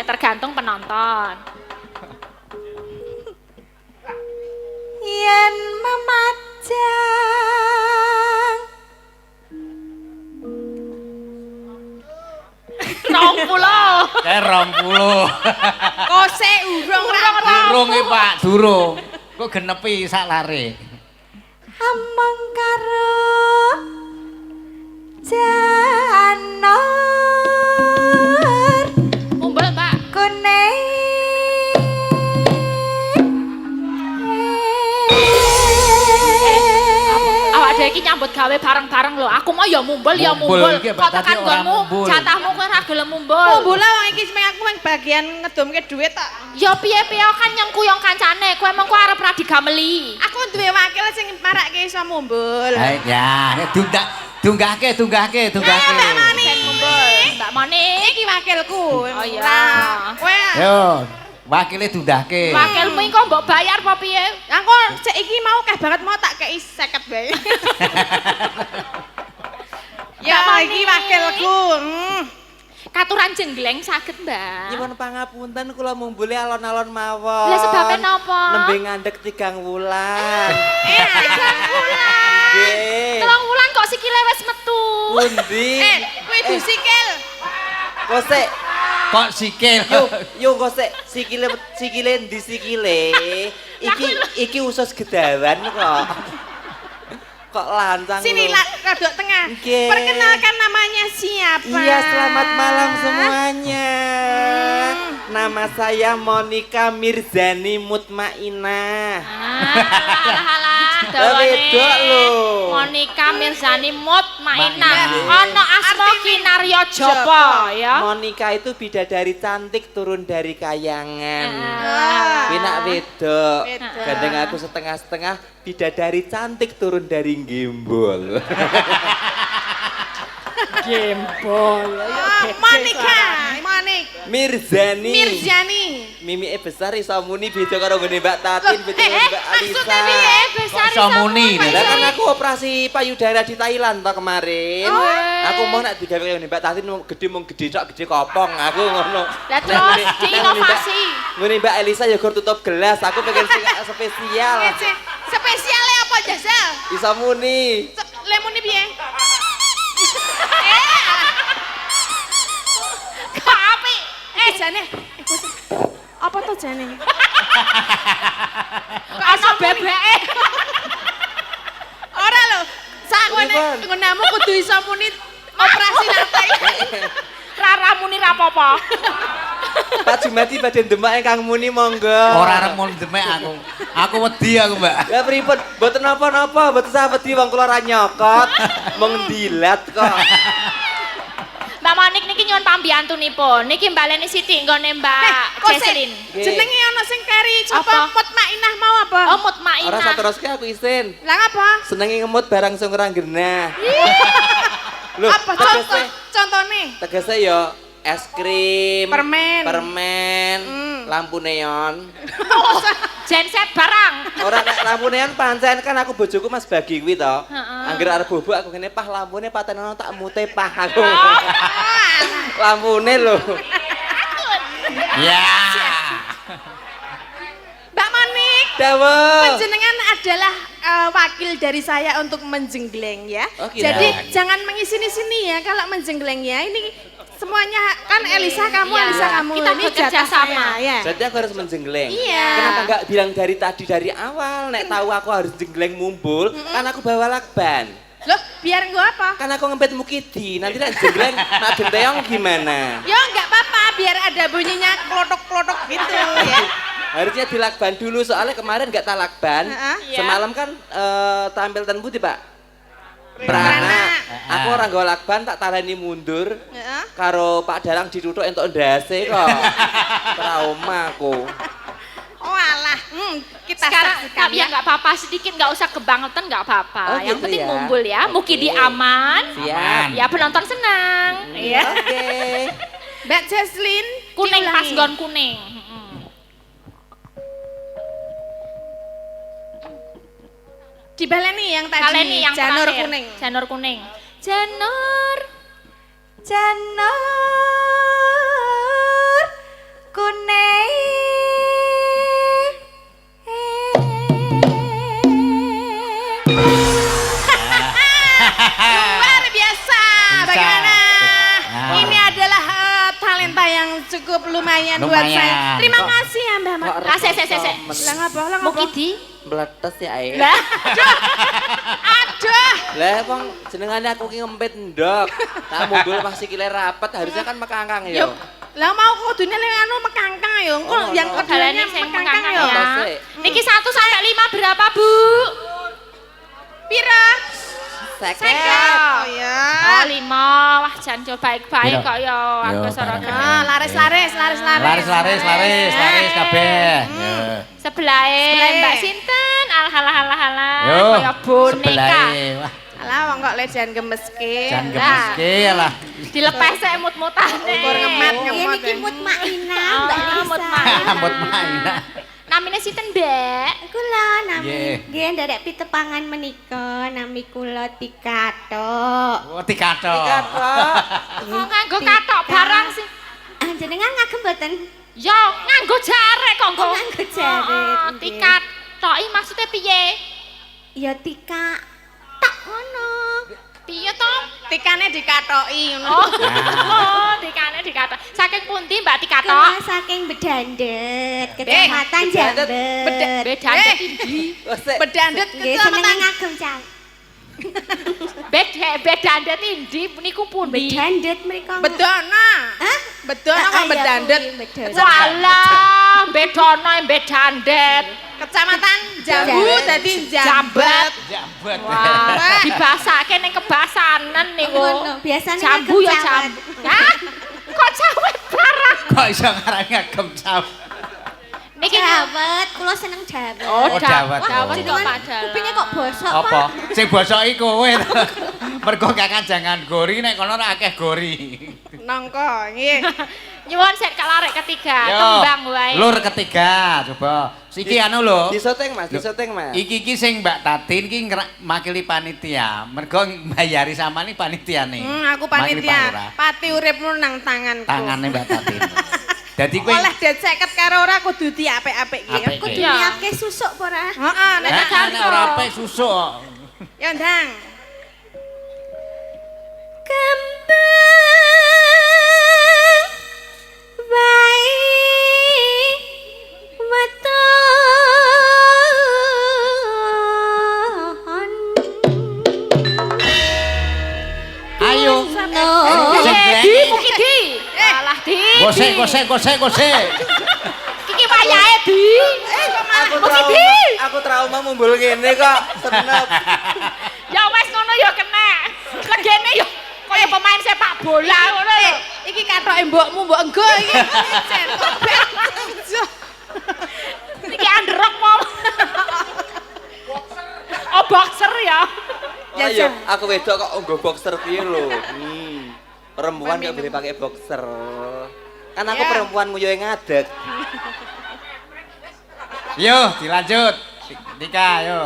Tergantung penonton. Yen memajang 20. Kayak 20. Kose urung ra. Durung iki, Pak, durung. Kok genepi sak lare. amang karo janor Umbel, Mbak. kuning Awak dhewe iki nyambut gawe bareng-bareng lho. Aku mau ya mumbul ya Mumbul mumbul. iki, Pak, Kok tadi tekan ora nggonmu mumbul. jatahmu kowe ora gelem mumbul. Oh, bola wong iki semeng aku meng bagian ngedumke dhuwit tok. Ya piye-piye kan nyengkuyong kancane. Kowe emang kowe arep ra digameli. Aku duwe wakil sing marake iso mumbul. Hai, ya, tunggahke. Mbak Mani. Sing mumbul. Mbak Mani. Iki wakilku. Oh, iya. Lah, kowe Yo, wakile tundahke. Wakilmu iki kok mbok bayar apa piye? aku cek iki mau keh banget mau tak kei 50 bae. Ya, Mbak Mani. iki wakilku. Katuran jenggleng saged, Mbak. Nyuwun pangapunten kula mumbule alon-alon mawon. Lah sebabnya napa? Nembe ngandhek 3 wulan. Tigang wulan. Nggih. 3 wulan kok sikile wis metu. Pundi? Kowe dusikil. Kosek. Kok sikil. Yo kosek sikile ndi sikile? Iki usus gedawan kok. Kok lancang Sini lho. radok tengah. Nggih. Perkenalkan namanya siapa? Iya, selamat malam semuanya. Nama saya Monica Mirzani Mutmainah. Alah. wedok lho. Monica Mirzani Mutmainah. Mutmainah. Ana Asma Kinarya Japa ya. Monica itu bidadari cantik turun dari kayangan. Ah. Kuwi nak wedok. Wedok. Gandeng aku setengah-setengah bidadari cantik turun dari gembol. Monica, Mirzani. Mirjani. Mimike besar iso muni beda karo nggone Mbak Tatin, beda karo Mbak Alisa. Maksudnya piye besar Kok iso muni, Pak Lah kan Isai? aku operasi payudara di Thailand toh kemarin. Aku mau nak digawe kaya ngene Mbak Tatin mung gede tok gede kopong aku ngono. Lah terus diinovasi. Ngene Mbak Elisa ya gur tutup gelas, aku pengen sing spesial. Spesialnya apa Jasal? Iso muni. Lemuni piye? Kok apik? Jane. Apa tuh jane? Ana bebeke. Ora lho. Sakone Pripun? nggonamu kudu iso muni operasi nate. Raramuni rapopo. Pak Jumati badhe demak ingkang muni monggo. Ora arep mul demek aku. Aku wedi aku, Mbak. Ya pripun? Mboten napa-napa, mboten usah wedi wong kula ra nyokot. Mung dilat kok. Mbak Monik niki nyuwun pambiyantunipun. Niki mbaleni sithik nggone Mbak Jesslyn. Jenenge ana sing kari Apa? coba Mutmainah mau apa? Oh Mutmainah. Ora sateroske aku isin. Lah apa? Senenge ngemut barang sing ora genah. Lho, Apa contoh? Contone? tegese ya es krim, Permen. permen, lampu neon. Genset barang. Ora nek lampu neon pancen kan aku bojoku Mas Bagi kuwi to. Heeh. Angger arep bobok aku ngene pah lampune paten ono tak mute pah aku. Lampune lho. Ya. Mbak Monik, Dawuh. panjenengan adalah wakil dari saya untuk menjenggleng ya. Oh, kira. Jadi jangan mengisini-sini ya kalau menjenggleng ya. Ini semuanya kan Elisa kamu, Iya. Elisa kamu. Kita ini bekerja jatah sama. saya, ya. Berarti aku harus menjenggleng. Iya. Kenapa enggak bilang dari tadi dari awal? Nek tahu aku harus jenggleng mumpul, kan aku bawa lakban. Loh, biar gua apa? Kan aku ngempet mukidi. Nanti nek jenggleng nak genteong gimana? Ya nggak apa-apa, biar ada bunyinya klotok-klotok gitu ya. Harusnya dilakban dulu soalnya kemarin nggak tak lakban. Heeh. Semalam kan tampil ten putih Pak. Prana. Aku orang gawa lakban tak tarani mundur. Heeh. Karo Pak Dalang dituthuk entuk ndase kok. Trauma aku. Oh alah, kita Sekarang saksikan tapi ya nggak apa-apa sedikit nggak usah kebangetan nggak apa-apa. Oh, Yang gitu penting ya? ngumpul ya. Mukidi Oke. aman. Siap. Ya penonton senang. Ya. Oke. Mbak Jesslyn, Kuning pas diulangi. gon kuning. Dibaleni yang tadi, Kaleni yang janur terakhir. kuning. Janur kuning. Janur. Janur kuning. Luar biasa. Bagaimana? Ah. Ini adalah talenta yang cukup lumayan, buat Lumayan. saya. Terima kasih ya Mbak Mat. Ah, se. Lah ngapa? Lah ngapa? Mukidi. Meletes ya ae. Lah. Aduh. Lah bang jenengane aku ki ngempet ndok. Tak mundur pas sikile rapet harusnya kan mekangkang ya. Yuk. Lah mau kudune ning anu mekangkang ya. Engko Oh, yang no. keduanya Kaleni sing mekangkang mekangkang ya. ya. Apa sih? Niki 1 sampai 5 berapa, Bu? Pira? Seket. Oh ya. Oh 5. Wah, jan coba baik-baik Piro? kok ya. Aku Yo, soro barang. Ah, laris-laris. Laris kabeh. Ya. Sebelahe Sebelahe. Mbak Sinten. Alhalah. Yo. Kaya boneka. sebelahe. Wah, Alah wong kok lejan gemeske. jan Lah. gemeske lah. Dilepes sik mut-mutane. Ukur ngemat Ini ngemot. ki Mutmainah, Oh, Mbak Lisa. Mutmainah. Rambut mainah. Namine sinten, Mbak? Kula nami Nggih. nggih nderek pitepangan menika nami kula Tikato. Oh, dikathok. Kok nganggo katok barang sih? Jenengan ngagem mboten? Yo, nganggo jarek kok Oh, nganggo jarek, Heeh, nggih. dikatoki maksudnya piye? Ya tika tak ngono. Piye to? Tikane dikatoki ngono. Oh, oh, dikane dikatok. Saking pundi Mbak Kula dikatok? saking Bedandet, Kecamatan Bedandet. Jember. Bedandet ndi? Bedandet Nggih seneng kecamatan ngagem cang. Bedandet ndi niku pundi? Bedandet mriku. Bedana. Hah? Bedana kok iya, bedandet. kuwi Bedandet. Walah, bedono bedandet. Kecamatan Jambu dadi Jambat. Jambat. Wah, dibasake ning kebasanan niku. Ngono, biasane Jambu ya ngagem jambu. Hah? Kok cawet parah? Kok iso ngarani ngagem cawet? Niki Jawet, kula seneng jawet. Oh, Oh, dawet. dawet kok Jenengan padahal. kupingnya kok bosok, Apa? Pak? Sing bosok iki kowe to. Mergo kakak jangan gori nek kono ora akeh gori. nangka nggih. Nyuwun sik kalarek ketiga, Yo, kembang wae. Lur ketiga, coba. Iki anu lho. Diseteng Mas, diseteng Mas. Iki sing Mbak Tatin ki makili panitia. Mergo mbayari samani panitiane. Aku Makili panitia. Pak Lurah. Pati uripmu nang tanganku. Tangane Mbak Tatin. Dadi kowe Oleh det 50 karo ora kudu diapik-apik iki ya. Apik. Kudu Iya. nyiapke susuk apa ora? Heeh, nek nek tak nek ora apik susuk kok. Ya ndang. Kembang wae weton. Ayo. No. Di muki di. Alah di. Gosek. Iki wayahe di. Aku trauma mumbul ngene kok. Senep. Ya wes ngono ya kena. Legene ya kaya pemain sepak bola ngono lho. Iki kathoke mbokmu mbok enggo iki. Iki androk mau. Oh boxer ya. Oh iya, aku wedok kok nggo boxer piye lho. Perempuan gak boleh pakai boxer. Kan aku Ya. perempuan nguyuhe ngadeg. Yo, dilanjut. Dika, yo.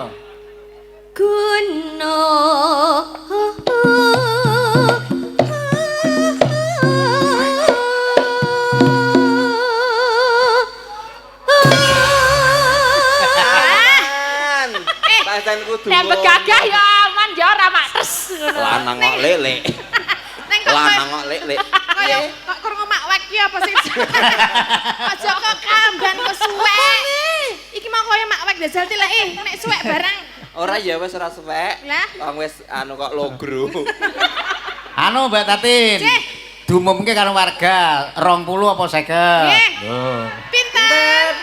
Kan. Pasen kudu. Tembek gagah ya aman ya ora mates ngono. Lanang kok lele. Neng kok Lanang kok lele. kaya kok krungu mak wek ki apa sih? Aja kok kamban kok suwek. Iki mau kaya mak wek dajal tileke nek suwek barang. Ora ya wis ora suwek. Lah? Wong wis anu kok logro. Anu Mbak Tatin. Cih. Diumumke karo warga 20 apa 50? Nggih. Yo. Pinten?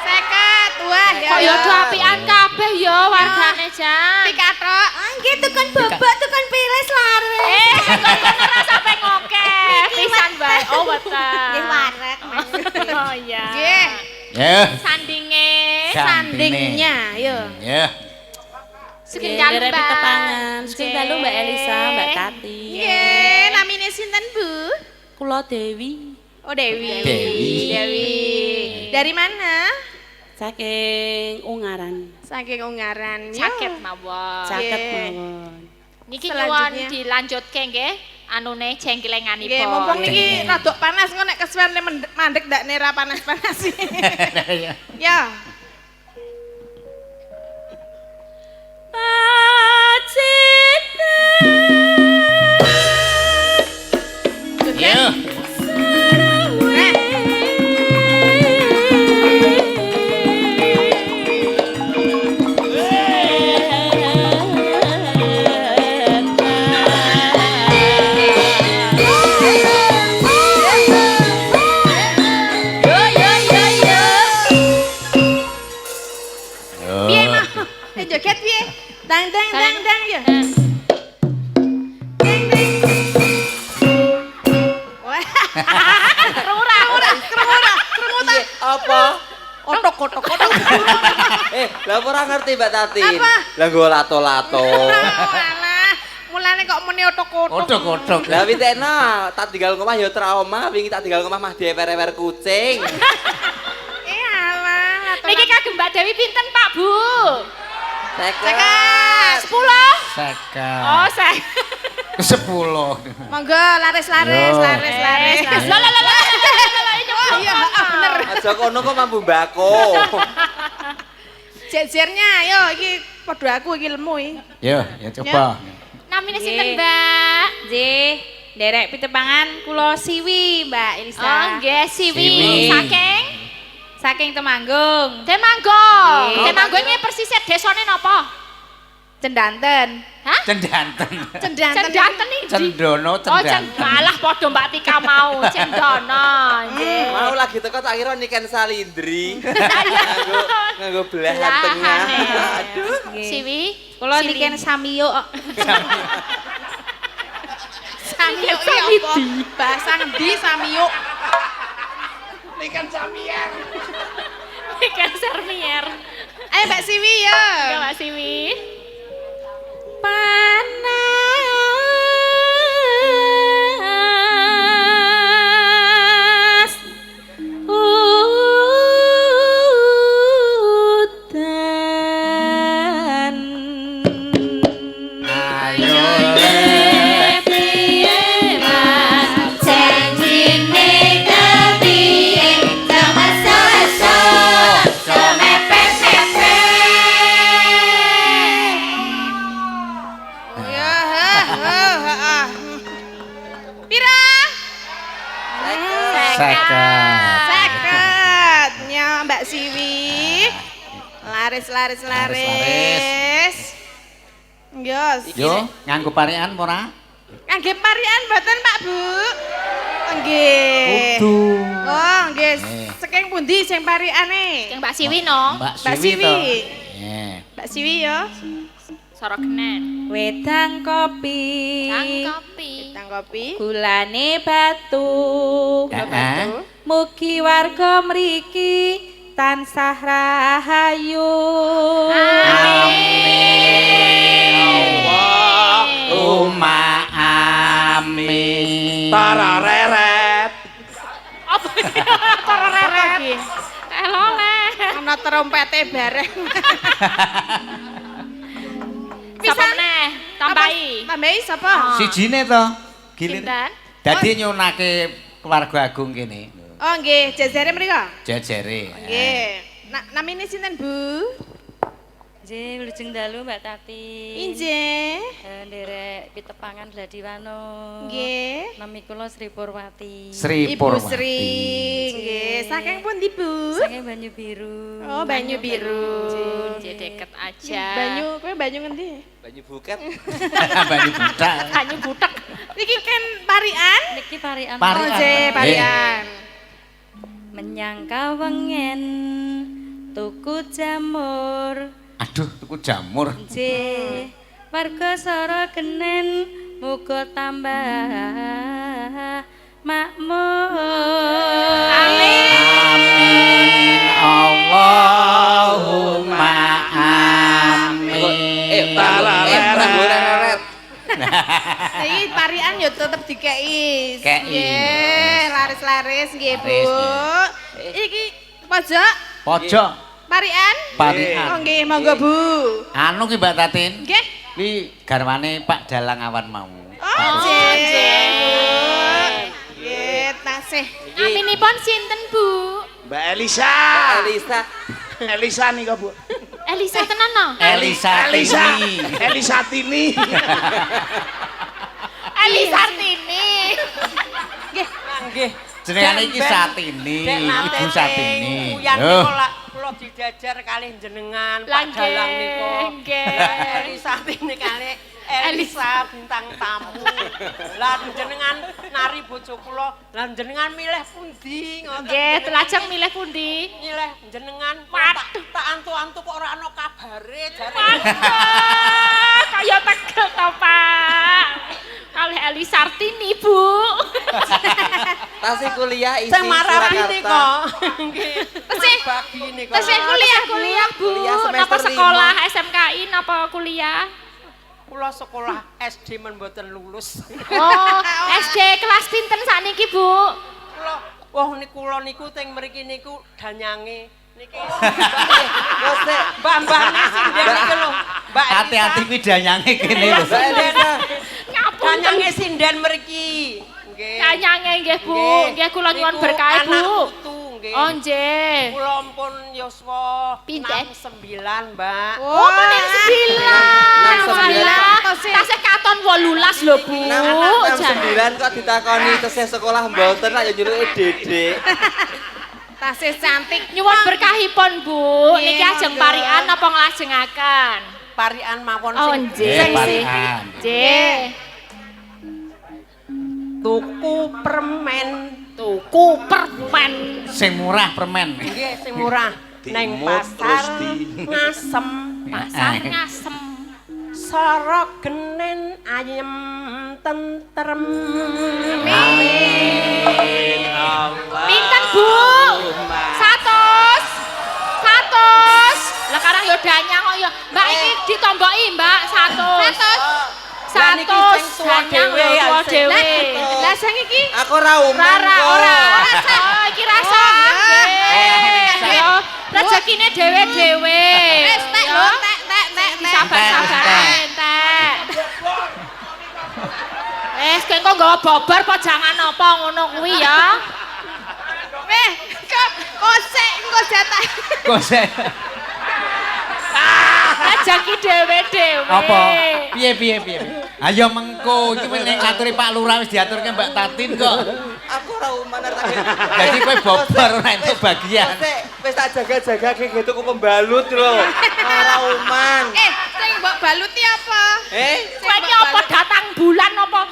50. Wah, ya. Kok ya do apian kabeh ya wargane Jan. Pikatok. Nggih tukang bobok, tukang piles lare. Kok ora sampe ngokeh. Pisan bae. Oh weteng. Nggih warek. Oh iya. Nggih. Yo. Sandinge. Sandingnya, yo. Yo. Sugeng dalu Mbak. Tetangan, sugeng dalu Mbak Elisa, Mbak Tati. Nggih, namine sinten, Bu? Kula Dewi, Oh, Dewi. Dewi. Dewi. Dari mana? saking Ungaran, Saking Ungaran. Yo. Sakit mawon. caket Nggih. mawon. Niki nyuwun Selanjutnya. dilanjutke nggih anune jengkelenganipun. Nggih, mumpung niki rada panas kok nek kesuwen mandek ndak nera panas-panas. Ya. Yo. Piye mah? Joget piye? Dang dang dang dang ya. Dang dang. Wah. Krungu ta? Apa? Otok. Lah ora ngerti Mbak Tatin. Apa? Lah nggo lato-lato. Alah, mulane kok muni otok-otok. Otok-otok. Lah witekno tak tinggal ngomah ya trauma, wingi tak tinggal ngomah mah dieper-eper kucing. Alah, Niki kagem Mbak Dewi pinten Pak Bu? Seket. 10. Seket. Oh, saya. 10. Monggo laris-laris, Yo. laris-laris. Oh iya, bener. Aja kono kok mambu mbako. Jejernya, yo iki padha aku iki lemu iki. Yo, ya coba. Namine sinten Mbak? Nggih, nderek pitepangan kula Siwi, Mbak Elisa. Oh, nggih Siwi. Siwi. Saking Saking Temanggung. Temanggung. Nggih. Temanggung iki persisnya desane napa? Cendanten. Hah? Cendanten. Cendanten iki. Cendono Oh, cendanten. malah padha Mbak Tika mau cendono. Nggih. Mau lagi teko tak kira niken salindri. Nganggo belahan tengah. Aduh. Siwi, Kula niken samiyo. Samiyuk iki apa? Bahasa ngendi samiyuk? ikan sermier. Ayo Mbak Siwi ya. Ya Mbak Siwi. Panas udan. Ayo Piye mas janjine kepiye sama sasa Ya, Pira? Seket. Seket. Nya Mbak Siwi. Laris. Yos. Yo, nganggo parian ora? Kangge parian mboten Pak Bu? Nggih. Kudu. Oh, nggih. Eh. Saking pundi sing pariane? Yang Mbak Siwi no. Mbak Mbak Siwi Siwi. to. Eh. Mbak Siwi ya. Soro kenen. Wedang kopi. Cangkopi. Tang kopi. Gulane batu. Heeh. Mugi warga mriki tansah rahayu. Allahumma amin. Tarareret. Apa iki? Tereret. Eloleh. Ana trompete bareng. Sapa meneh? Tambahi. Tambahi sapa? Sijine to. Gilir. Sinten? Dadi nyunake keluarga agung kene. Oh nggih, jajare mriko. Jajare. Nggih. Namine sinten, Bu? Nggih, wilujeng dalu Mbak Tati. Injih. Nderek pitepangan Gladiwano. Nggih. Nami kula Sri Purwati. Sri Ibu Purwati. Sri. Nggih, saking pundi, Bu? Saking Banyu Biru. Oh, Banyu Biru. Jadi deket aja. Kowe banyu ngendi? Banyu buket. Banyu budak. Banyu butek. Niki kan parian? Niki parian. Parian. Oh, je, parian. Menyangka wengen tuku jamur. Aduh, tuku jamur. Nggih. Warga Sora Genen muga tambah makmur. Amin. Allahumma amin. Tarareret. Iki parian ya tetep dikei. Kei. Nggih, laris-laris nggih, Bu. Laris, Iki pojok Pojok parian? parian. Oh nggih, monggo Bu. Anu ki Mbak Tatin. Nggih. Kuwi garwane Pak Dalang Awan mau. Oh, nggih, Bu. Nggih, tasih. Naminipun sinten, Bu? Mbak Elisa. Elisa. Elisa nih kok, Bu. Elisa tenan no? Elisa Elisa. Tini. Elisa Tini. Elisa Tini. Nggih. Jenengane iki Satini, Ibu Satini. Uyan kula dijajar kalih jenengan Pak Langge, Dalang niku. nggih. Elisa Tini kalih Elisa bintang tamu. Lah jenengan nari bojo kula, lah jenengan milih pundi ngoten. Nggih, telajeng milih pundi? Milih jenengan Waduh. tak antu-antu kok ora ana kabare jare. Waduh, kaya tegel to, Pak. Kalih Eli Sartini, Bu. Tasih kuliah isi Sing marapi Surakarta. nika. Nggih. Tesih Bagi nika. tesih kuliah, Bu. Kuliah semester Napa sekolah SMKI napa kuliah? Kula sekolah SD men mboten lulus. Oh, SD kelas pinten sakniki, Bu? Kula kula niku teng mriki niku danyange niki. Yo sik. Mbak-mbakne sinden niku lho. Mbak Elisa. Hati-hati kuwi danyange kene lho. Mbak Elisa. Ngapunten. Danyange sinden mriki. Nggih. Kanyange nggih, Bu. Nggih kula nyuwun Niku berkah, anak Bu. putu, nggih. Oh, nggih. Kula pun yuswa Pinten? 69, Mbak. Oh, meneng 9. 69. Tasih katon 18 lho, Bu. 69 kok ditakoni tesih sekolah mboten lak ya nyuruke Dedek. Tasih cantik. Nyuwun berkahipun, Bu. Nggih, Niki ajeng monggo. parian napa nglajengaken? parikan mawon Oh, sing nggih. Parikan. Nggih. tuku permen. Tuku permen. Sing murah permen. Nggih sing murah neng Dimut pasar terus di- ngasem. Pasar ngasem. Sorok genen ayem tentrem. Amin Allah. Pinten, Bu? 100. 100. Lah karang yo danyang kok yo. Mbak iki ditomboki, Mbak, 100. 100. Lah niki sing tuwa Danyang dhewe, lho, ya, tuwa sing dhewe. betul. Lah sing iki Aku ora umum kok. Ora. Oh, iki rasa. Yo, rezekine dhewe-dhewe. wis tek lho, tek. Sabar-sabar entek. Wes kengko nggawa bobar apa jangan apa ngono kuwi ya. Weh, kosek engko jatah. Kosek. Rezeki dhewe-dhewe. Apa? Piye? Ayo mengko iki wis nek ngaturi Pak Lurah wis diaturke Mbak Tatin kok. Aku ora umum tak. Jadi kowe bobar ora entuk bagian. Wis tak jaga-jaga gitu ku pembalut lho. Ora uman. Sing mbok baluti apa? Kowe iki apa datang bulan apa?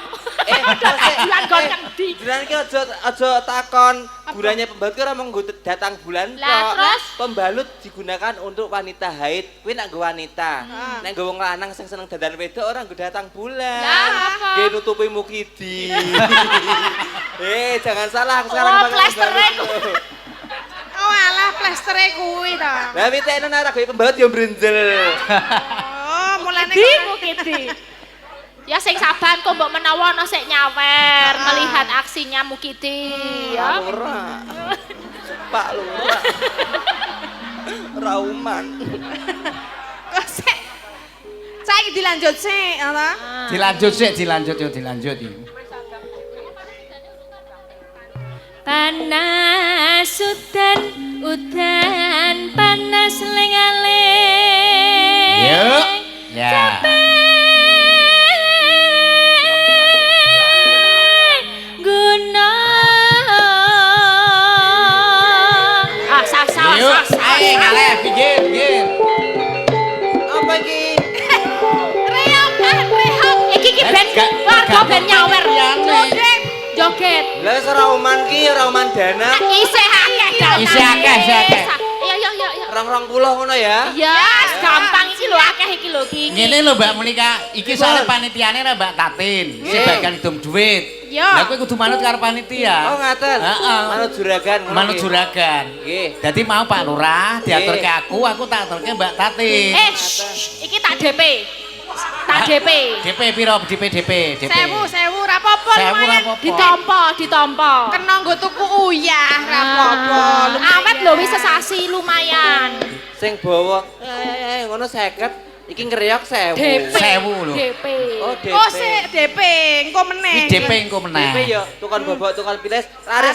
Datang bulan gon ngendi? Jenengan iki aja takon gunanya pembalut ki ora mung datang bulan Lah, terus? Pembalut digunakan untuk wanita haid. Kuwi nek nggo wanita. Nek nggo wong lanang sing seneng dandan wedok ora nggo datang bulan. Lah, apa? Nggih nutupi mukidi. Jangan salah aku sekarang Oh, pakai plastere pembalut. Oh alah plastere kuwi to. Lah witekno nek ora gawe pembalut yo brenjel. Oh, mulane Di Mukidi. Ya sing saban kok mbok menawa ana sik nyawer melihat aksinya Mukidi ya. Ora. Pak Lurah. Rauman. kosek. Saiki dilanjut sik, apa? Dilanjut iki. Panas udan panas lengaling. Yuk. Ya. Guna. Yuk. Ayo ngaleh pinggir. Apa iki? Reok. Iki ben warga ben nyawer. Joget. Lah wis ora uman ki ora uman dana. Isih akeh datang. Isih akeh. Iya. Rong-rong puluh ngono ya. Ya, gampang iki lho akeh iki lho iki. Ngene lho Mbak Monika, iki soalnya panitiane ra Mbak Tatin, sing bagian hitung duit. Yo. Lah kowe kudu manut karo panitia. Oh ngaten. Heeh. Manut juragan ngono. Manut ki. juragan. Nggih. Dadi mau Pak Lurah diaturke aku tak aturke Mbak Tatin. Iki tak DP. Tak DP. DP piro? DP. 1000 ra apa-apa 1000 lumayan. ra apa-apa. Ditompo. Kena nggo tuku uyah ra apa-apa. Awet lho wis sesasi lumayan. Sing bawa ngono 50. Iki ngreok 1000. DP. 1000 lho. DP. Oh, DP. Oh sik DP, engko meneh. Iki DP engko meneh. DP yo tukang bobok, tukang piles, laris.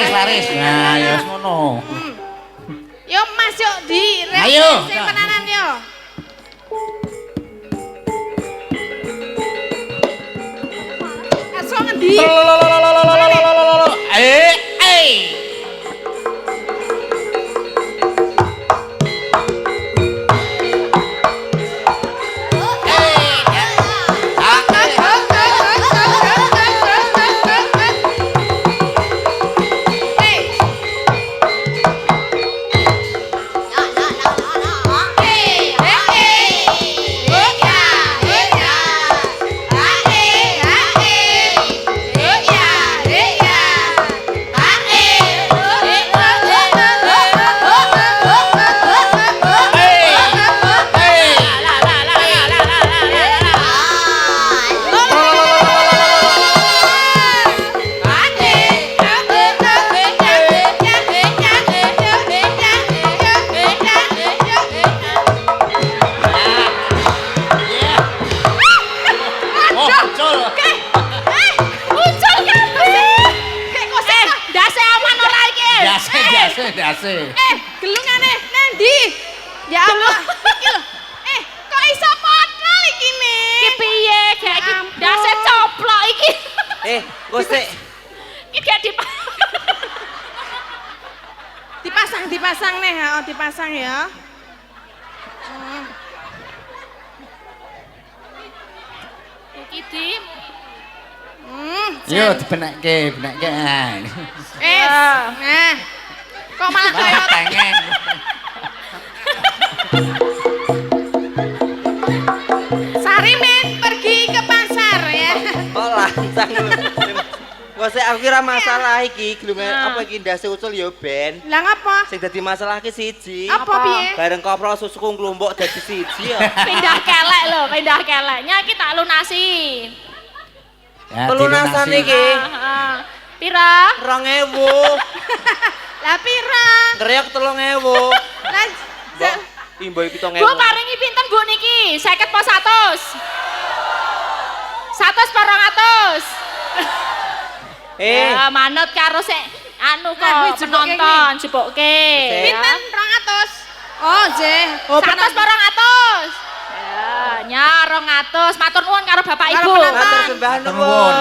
Laris. Nah, ya wis ngono. Yo Mas yo di Ayo. sing tenanan yo. Aso ngendi? Dase. Gelungane nendi? Ya Allah. Iki lho. Kok iso potol iki ne? Iki piye gek iki dase coplok iki. Kok sik. Iki gek Dipasang nih, dipasang ya. Kidi. Yo dibenekke. Nah. Kok malah kaya Pengen. Sari men pergi ke pasar ya. Oh lancang lu. Wes aku kira masalah iki, gelem apa iki ndase ucul ya ben. Lah ngapa? Sing dadi masalah ki siji. Apa piye? Bareng kopro susuku nglumpuk dadi siji ya. Pindah kelek lho, pindah keleknya iki tak lunasi. Ya, Pelunasan dilunasi. iki. Heeh. Pira? 2000. Lah pira? Ndreyok 3000. Lah Mbok imbo iki 7000. Bu paringi pinten Bu niki? 50 po 100. 100 po 200. Ya, manut karo sik anu Nah, kok penonton jepokke. Pinten 200. Oh, nggih. Oh, 100 po 200. Ya, nya 200. Matur nuwun karo Bapak Ibu. Matur sembah nuwun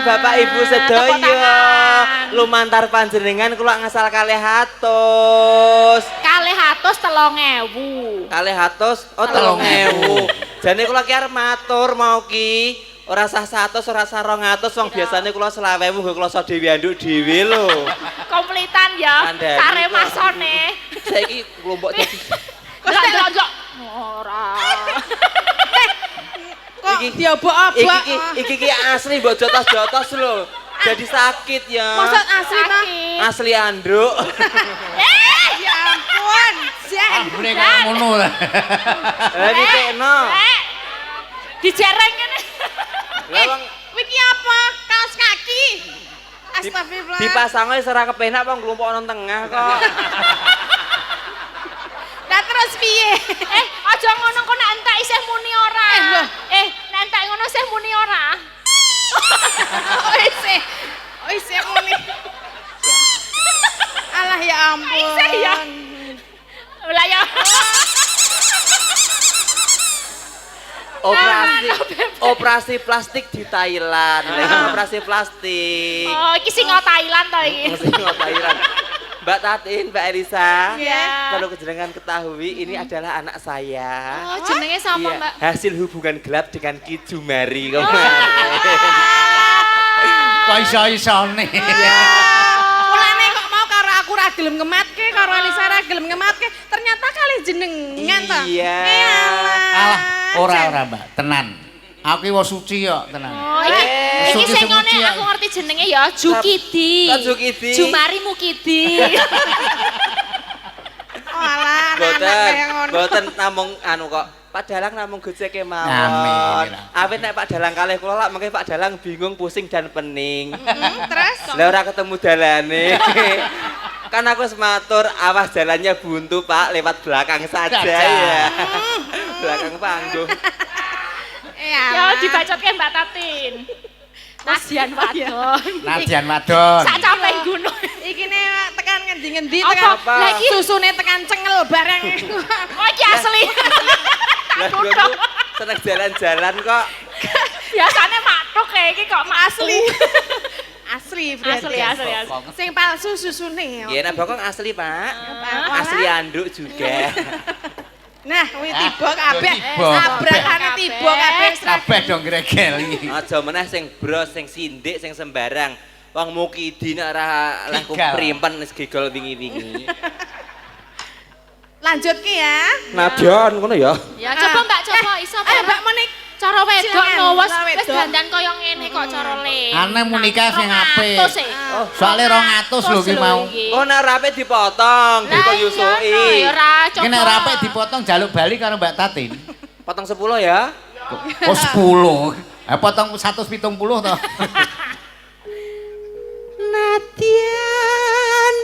Bapak Ibu Tepuk sedaya. tangan. Lumantar panjenengan kula ngasal 200. 200 3.000. 200 oh 3000. Jane kula ki arep matur mau ki ora sah 100 ora sah 200 wong biasane kula 20.000 nggo kula so dhewe anduk dhewe lho. Kompletan ya. Kandhani Sare kok. masone. Saiki kelompok dadi Njok. Ora. Kok diobok-obok? iki asli mbok jotos-jotos lho. Jadi sakit ya. Maksud asli mah? Asli anduk. Ya ampun. Jen. Ambune kaya ngono lah. Lah ditekno. Dijereng kene. Lah wong Wiki apa? Kaos kaki. Astagfirullah. dipasang wis ora kepenak wong nglumpuk nang tengah kok. Lah terus piye? Aja ngono kok nek entek isih muni ora. lho. Nek entek ngono isih muni ora. Oh isih muni. Alah ya ampun. Isih ya. Lah ya. Operasi plastik di Thailand. Operasi plastik. Oh, iki sing Thailand to iki. Thailand. Mbak Tatin, Mbak Elisa. Iya. Perlu kejenengan ketahui ini adalah anak saya. Oh, jenenge sapa, Iya, Mbak? hasil hubungan gelap dengan Ki Jumari kemarin. Kok iso-isone. Mulane kok mau karo aku ra gelem ngematke, karo Elisa ra gelem ngematke, ternyata kali jenengan ta. Iya. Alah, ora Mbak, tenan. Aku ki wong suci kok, tenan. Oh, iki Suci sing ngene semuci, aku ngerti jenenge ya Jukidi. Kok Jukidi? Jumari Mukidi. Oh alah, anak kaya ngono. Boten namung anu kok. Pak Dalang namung gojeke mawon. Amin. Awit nek Pak Dalang kalih kula lak mengke Pak Dalang bingung, pusing dan pening. Terus Lah ora ketemu dalane. Kan aku wis matur awas jalannya buntu Pak, lewat belakang saja ya. Belakang panggung. Ya dibacotke Mbak Tatin. Nasian wadon. Nadian wadon. Sak capek gunung. iki ne tekan ngendi-ngendi Apa? tekan Lah iki susune tekan cengel bareng. Oh iki asli. Lah dulu seneng jalan-jalan kok. Biasane matuk kayak iki kok asli. Asli berarti. Asli. Sing palsu susune. Ya nek bokong asli, Pak. Asli anduk juga. Nah, kuwi tiba kabeh. Tiba. Abrakane tiba kabeh. Kabeh dong gregeli. Aja meneh sing bros, sing sindik, sing sembarang. Wong Mukidi nek ora langkung Gigal. primpen wis gegol wingi-wingi. Lanjut ki ya. Nadian ngono ya. Ya coba Mbak coba iso apa? Ayo Mbak Monik. Cara wedok Silakan, no wis cara wis wedok. dandan kaya ngene kok cara le. Aneh Monika sing apik. 200 e. Soale 200 lho ki mau. Oh nek rapi dipotong, Lah iya no, dipyusui. ya ora coba. Ki nek rapik dipotong jaluk bali karo Mbak Tatin. Potong 10 ya. Oh 10. Potong 170 to. Nadian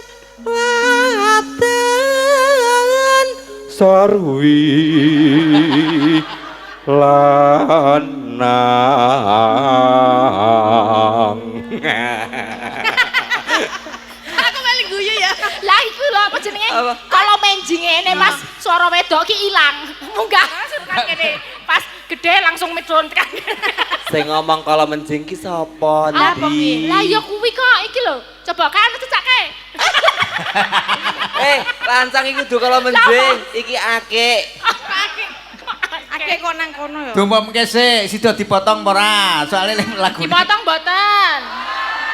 watan sarwi lanang. Aku bali guyu ya. Lah iku lho apa jenenge? Apa? Kalau menjing ngene pas suara wedok ki ilang. Munggah kan kene. Pas gede langsung medhon tekan. Sing ngomong kalau menjing ki sapa Apa Nadi? kuwi? Lah ya kuwi kok iki lho. Coba kan cecake. Lancang iki kudu kalau menjing, iki akik. Pakai Kowe kok nang kono ya. Dumomke sik, sida dipotong apa ora? Soale lagu Dipotong mboten.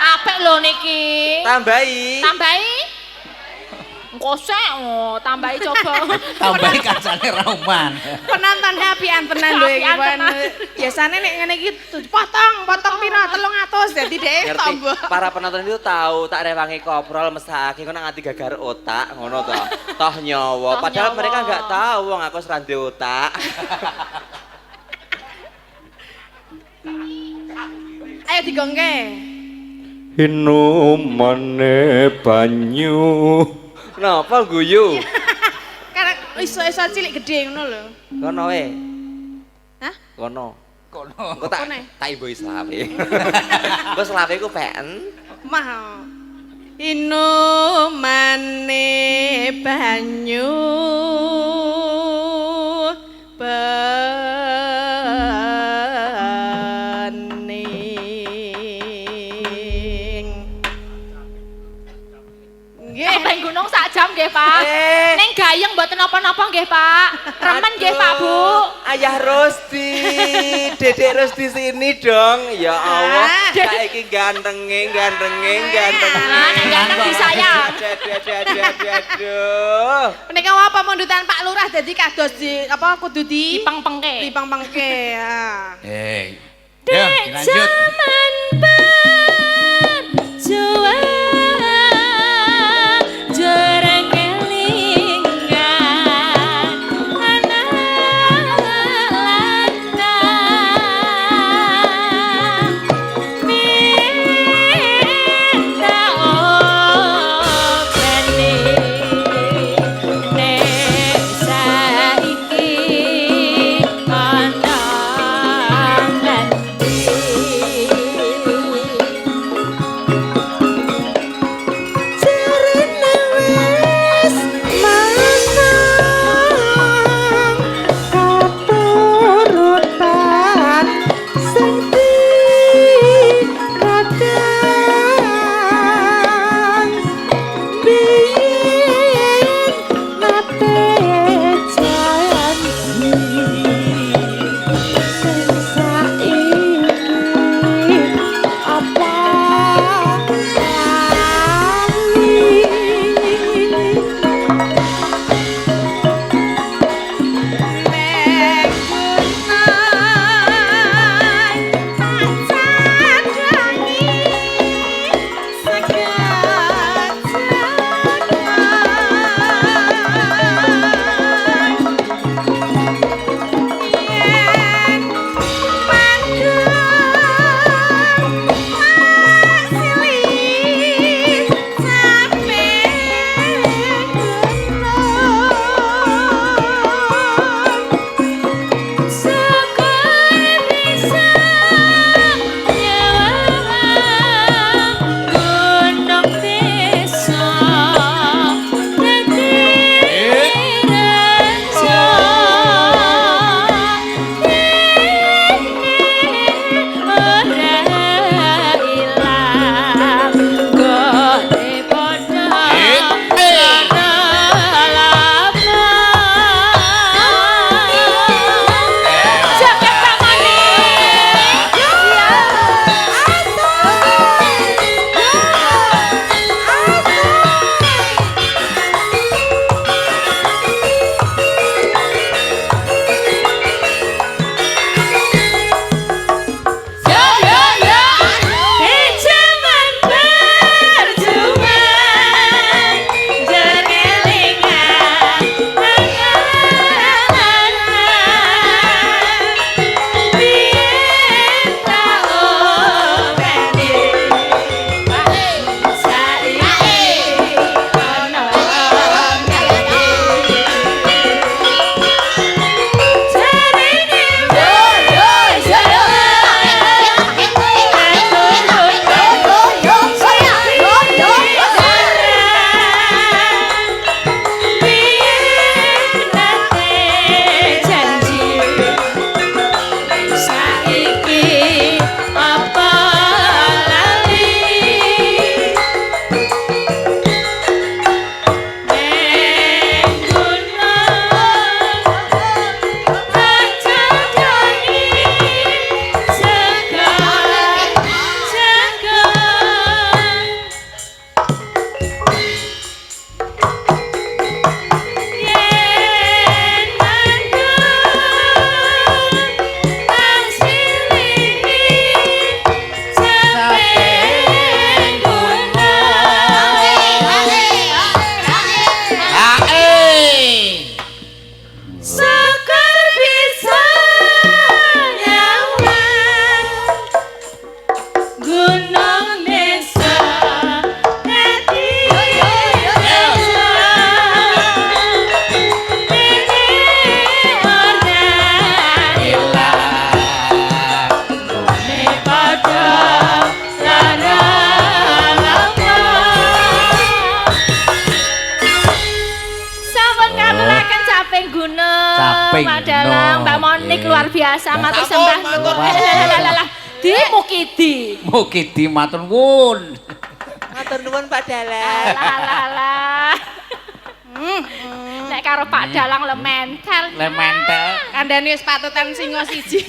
Apik lho niki. Tambahi. Tambahi. Engko sik, tambahi coba. tambahi kancane rauman. Penonton apian tenan lho iki. Apian tenan. Biasane nek ngene iki potong pira 300 dadi dhek Ngerti, tombol. para penonton itu tahu tak rewangi koprol mesake kok nganti gagar otak ngono toh. Toh nyawa, Toh padahal nyawa. mereka enggak tahu wong aku serande otak. Ayo digongke. Inumane banyu. Kenapa guyu? Karena iso-iso cilik gede ngono lho. Kono we. Hah? Kono. Kono. Engko tak Kono. tak imboi selawe. Engko selawe ku pen. Mah. Inumane banyu bening. Nggih. Sampai gunung sak jam nggih, Pak. Eh. Ning gayeng mboten napa-napa nggih, Pak. Remen nggih, Pak, Bu. Ayah Rosti, Dedek Rosti sini dong. Ya Allah, saiki gantenge. Nah, nek ganteng disayang. Aduh. Menika apa mondutan Pak Lurah dadi kados di apa kudu di Dipeng-pengke. dipang-pangke. Ya. Yo, dilanjut. Zaman berjuang jarang kelingan anak lanang minta openi nek saiki ana ngendi Caping Gunung. Caping Mbak Dalang, Gunung. Mbak Monik Nggih. luar biasa matur sembah nuwun. Lah. Di Mukidi. Mukidi matur nuwun. Matur nuwun Pak Dalang. Lah. Nek karo Pak Dalang le mentel. Le mentel. Kandhane wis patutan singa siji.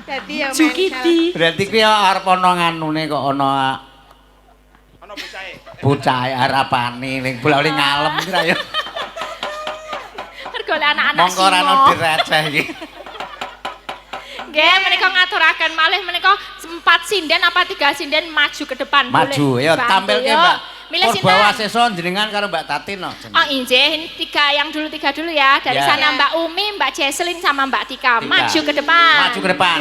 Dadi ya Jukidi. Berarti kuwi arep ana nganune kok ana bocahe harapane ning bola-bali ngalem iki ra ya. Mergo anak-anak Mongko ora ono direceh iki. Nggih, menika ngaturaken malih menika 4 sinden apa 3 sinden maju ke depan Maju ya Bantu, tampilke yo. Mbak. Milih Purbawa sinten? Sesa jenengan karo Mbak Tatin no. Oh injih, tiga dulu ya. Dari Ya. sana Mbak Umi, Mbak Jesselin sama Mbak Tika. Maju ke depan. Maju ke depan.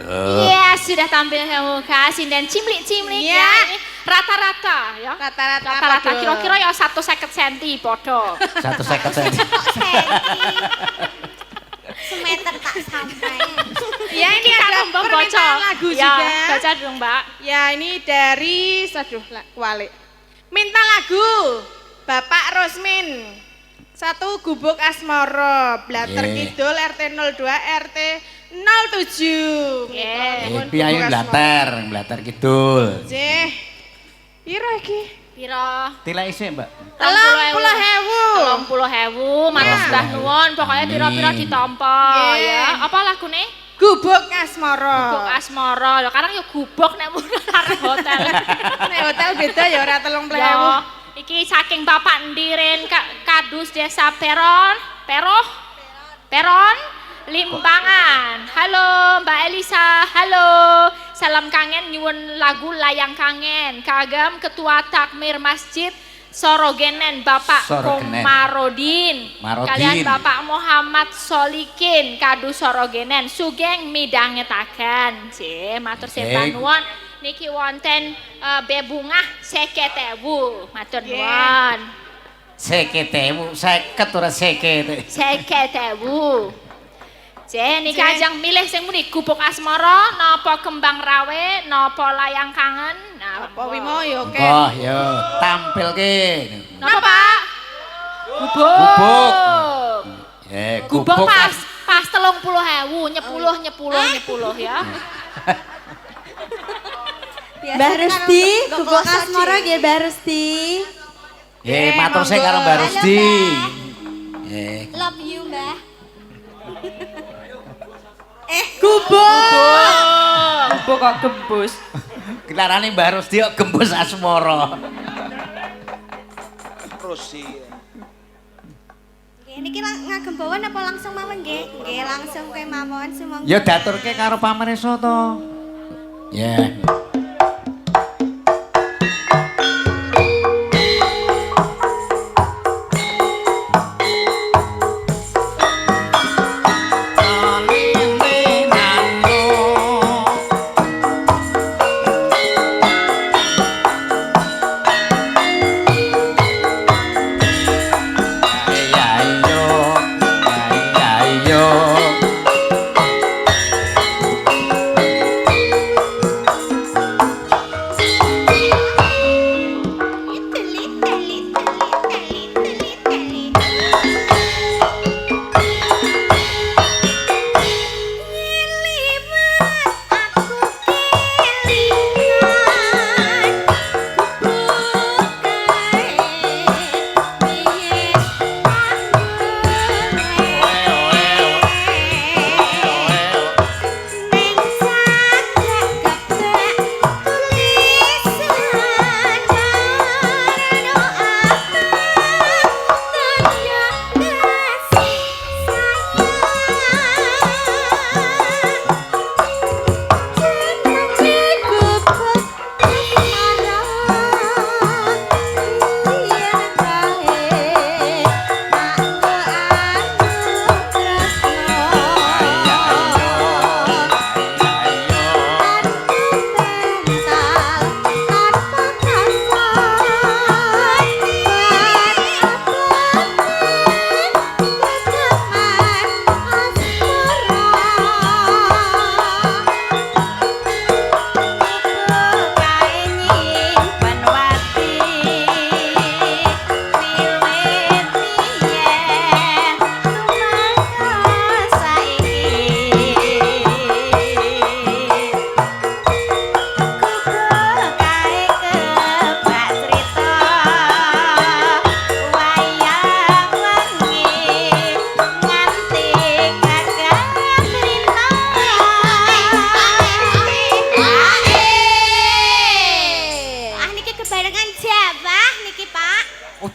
Iya, sudah tampil muka sinden cimlik-cimlik Iya. ya. Ini rata-rata ya. Rata-rata kira-kira ya 150 cm podo. 150 cm. Semeter tak sampai. Ya ini ada permintaan lagu ya, juga. Baca dong Mbak. Ya ini dari walik. Minta lagu Bapak Rosmin. 1 Gubuk Asmoro, Blater Nggih. Kidul RT 02 RT 07. Nggih. Piyayi blater kidul. Jeh. Piro iki? Piro? Tilak isih, Mbak. 30.000. 30.000, matur Ya. sudah nuwun. Pokoknya Amin. piro-piro ditampa Nggih. ya. Apa lagune? Gubuk Asmoro. Gubuk Asmoro. Lho karang ya gubuk nek mun arep hotel. Nek hotel beda ya ora 30.000. Ya, iki saking Bapak Ndiren Kadus Desa Peron, Limbangan. Halo Mbak Elisa, halo. Salam kangen nyuwun lagu Layang Kangen. Kagem Ketua Takmir Masjid Sorogenen Bapak Sorogenen. Komarodin. Marodin. Kalian Bapak Muhammad Solikin Kadus Sorogenen. Sugeng midhangetaken. Matur sembah Nggih. nuwun. Niki wonten bebungah 50.000. Matur Nggih. nuwun. 50.000, 50 ora 50. 50.000. Niki ajeng milih sing muni Gubuk Asmara napa Kembang Rawe napa Layang Kangen. Nah, Apa wimo ya oke. Oh, ya tampilke. napa Pak? Gubuk. Gubuk. Gubuk pas 30.000, nyepuluh ya. Mbah Resti, Gubuk Asmoro nggih Mbah Resti. Matur sing karo Mbak Rusdi. Love you, Mbah. Gubuk kok gembus. Gelarane Mbak Rusdi kok gembus asmara. Rosi. Nggih, niki ngagem bawon apa langsung mawon nggih? Nggih, langsung kowe mawon sumangga. Ya daturke karo pamirsa to. Ya.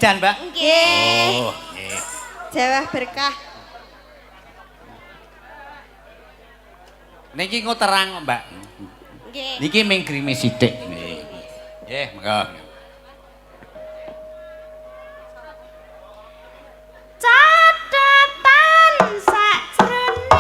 wiridan, Mbak? Nggih. Oh, nggih. Jawah berkah. Niki engko terang, Mbak. Nggih. Niki ming grimis sithik. Nggih. Nggih, monggo. Catatan sakjroning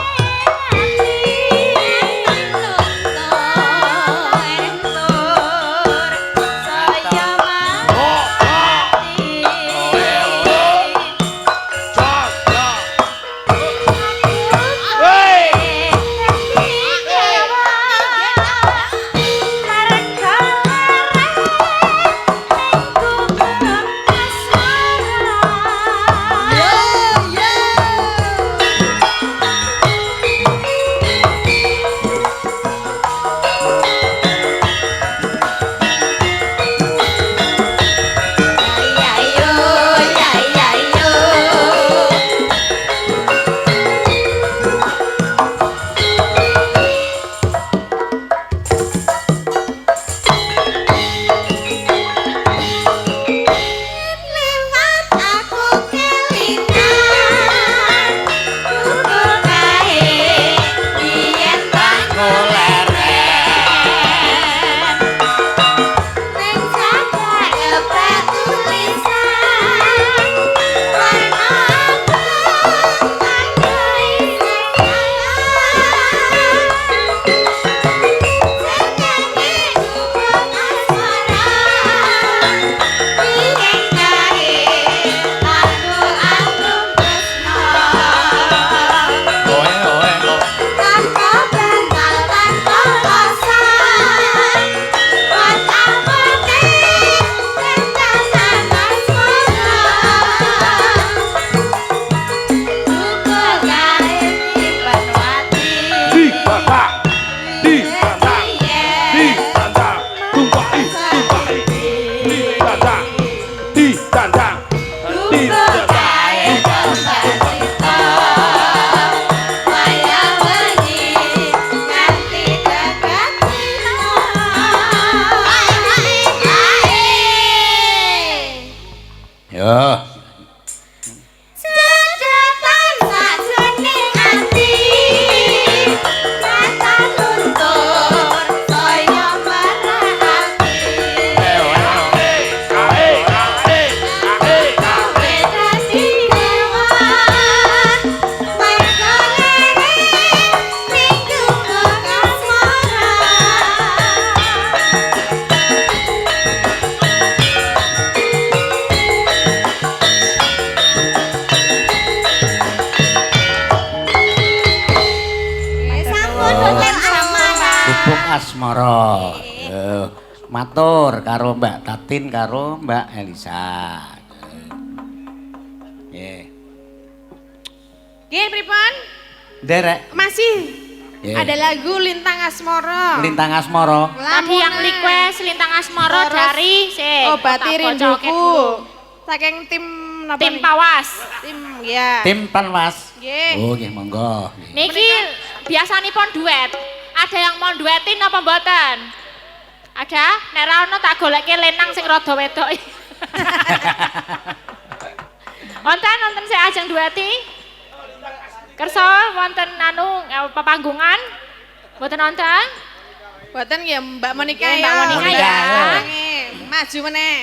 Yo. Catatan sakjroning ati kata luntur saya merhati dadi kewan mergo lereng minggu kasmara. Gubuk asmara. Yo. Matur karo Mbak Tatin karo Mbak Elisa. Nggih. Nggih, pripun? Nderek Masih Nggih. ada lagu Lintang Asmara. Lintang asmara. Tadi yang request Lintang Asmara Terus dari sing Obati tak bocoke Rinduku. dulu. Saking tim napa Tim nih? Pawas. Tim ya. Tim Panwas. Nggih. Oh, nggih monggo. Nggih. Niki biasanipun duet. Ada yang mau duetin apa mboten? Ada? Nek ra ono tak goleke lenang sing rada wedok. Wonten sing ajeng dueti? Kersa wonten anu pepanggungan? Mboten wonten? Mboten ya Mbak Monika Nggih, ya. Mbak Monika ya. Nggih, maju meneh.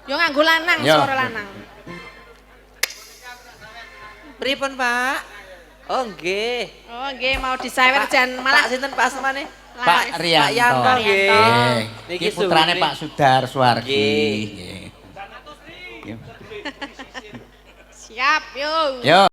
Yo nganggo lanang, Yo. suara lanang. Pripun, Pak? Oh, nggih. Oh nggih mau disawer jan malah Pak sinten Pak asmane? Pak Rianto. Pak Yanto nggih. Nggih. Niki Iki putrane suhune. Pak Sudar Suwargi. Nggih. Nggih. siap yo. Yo.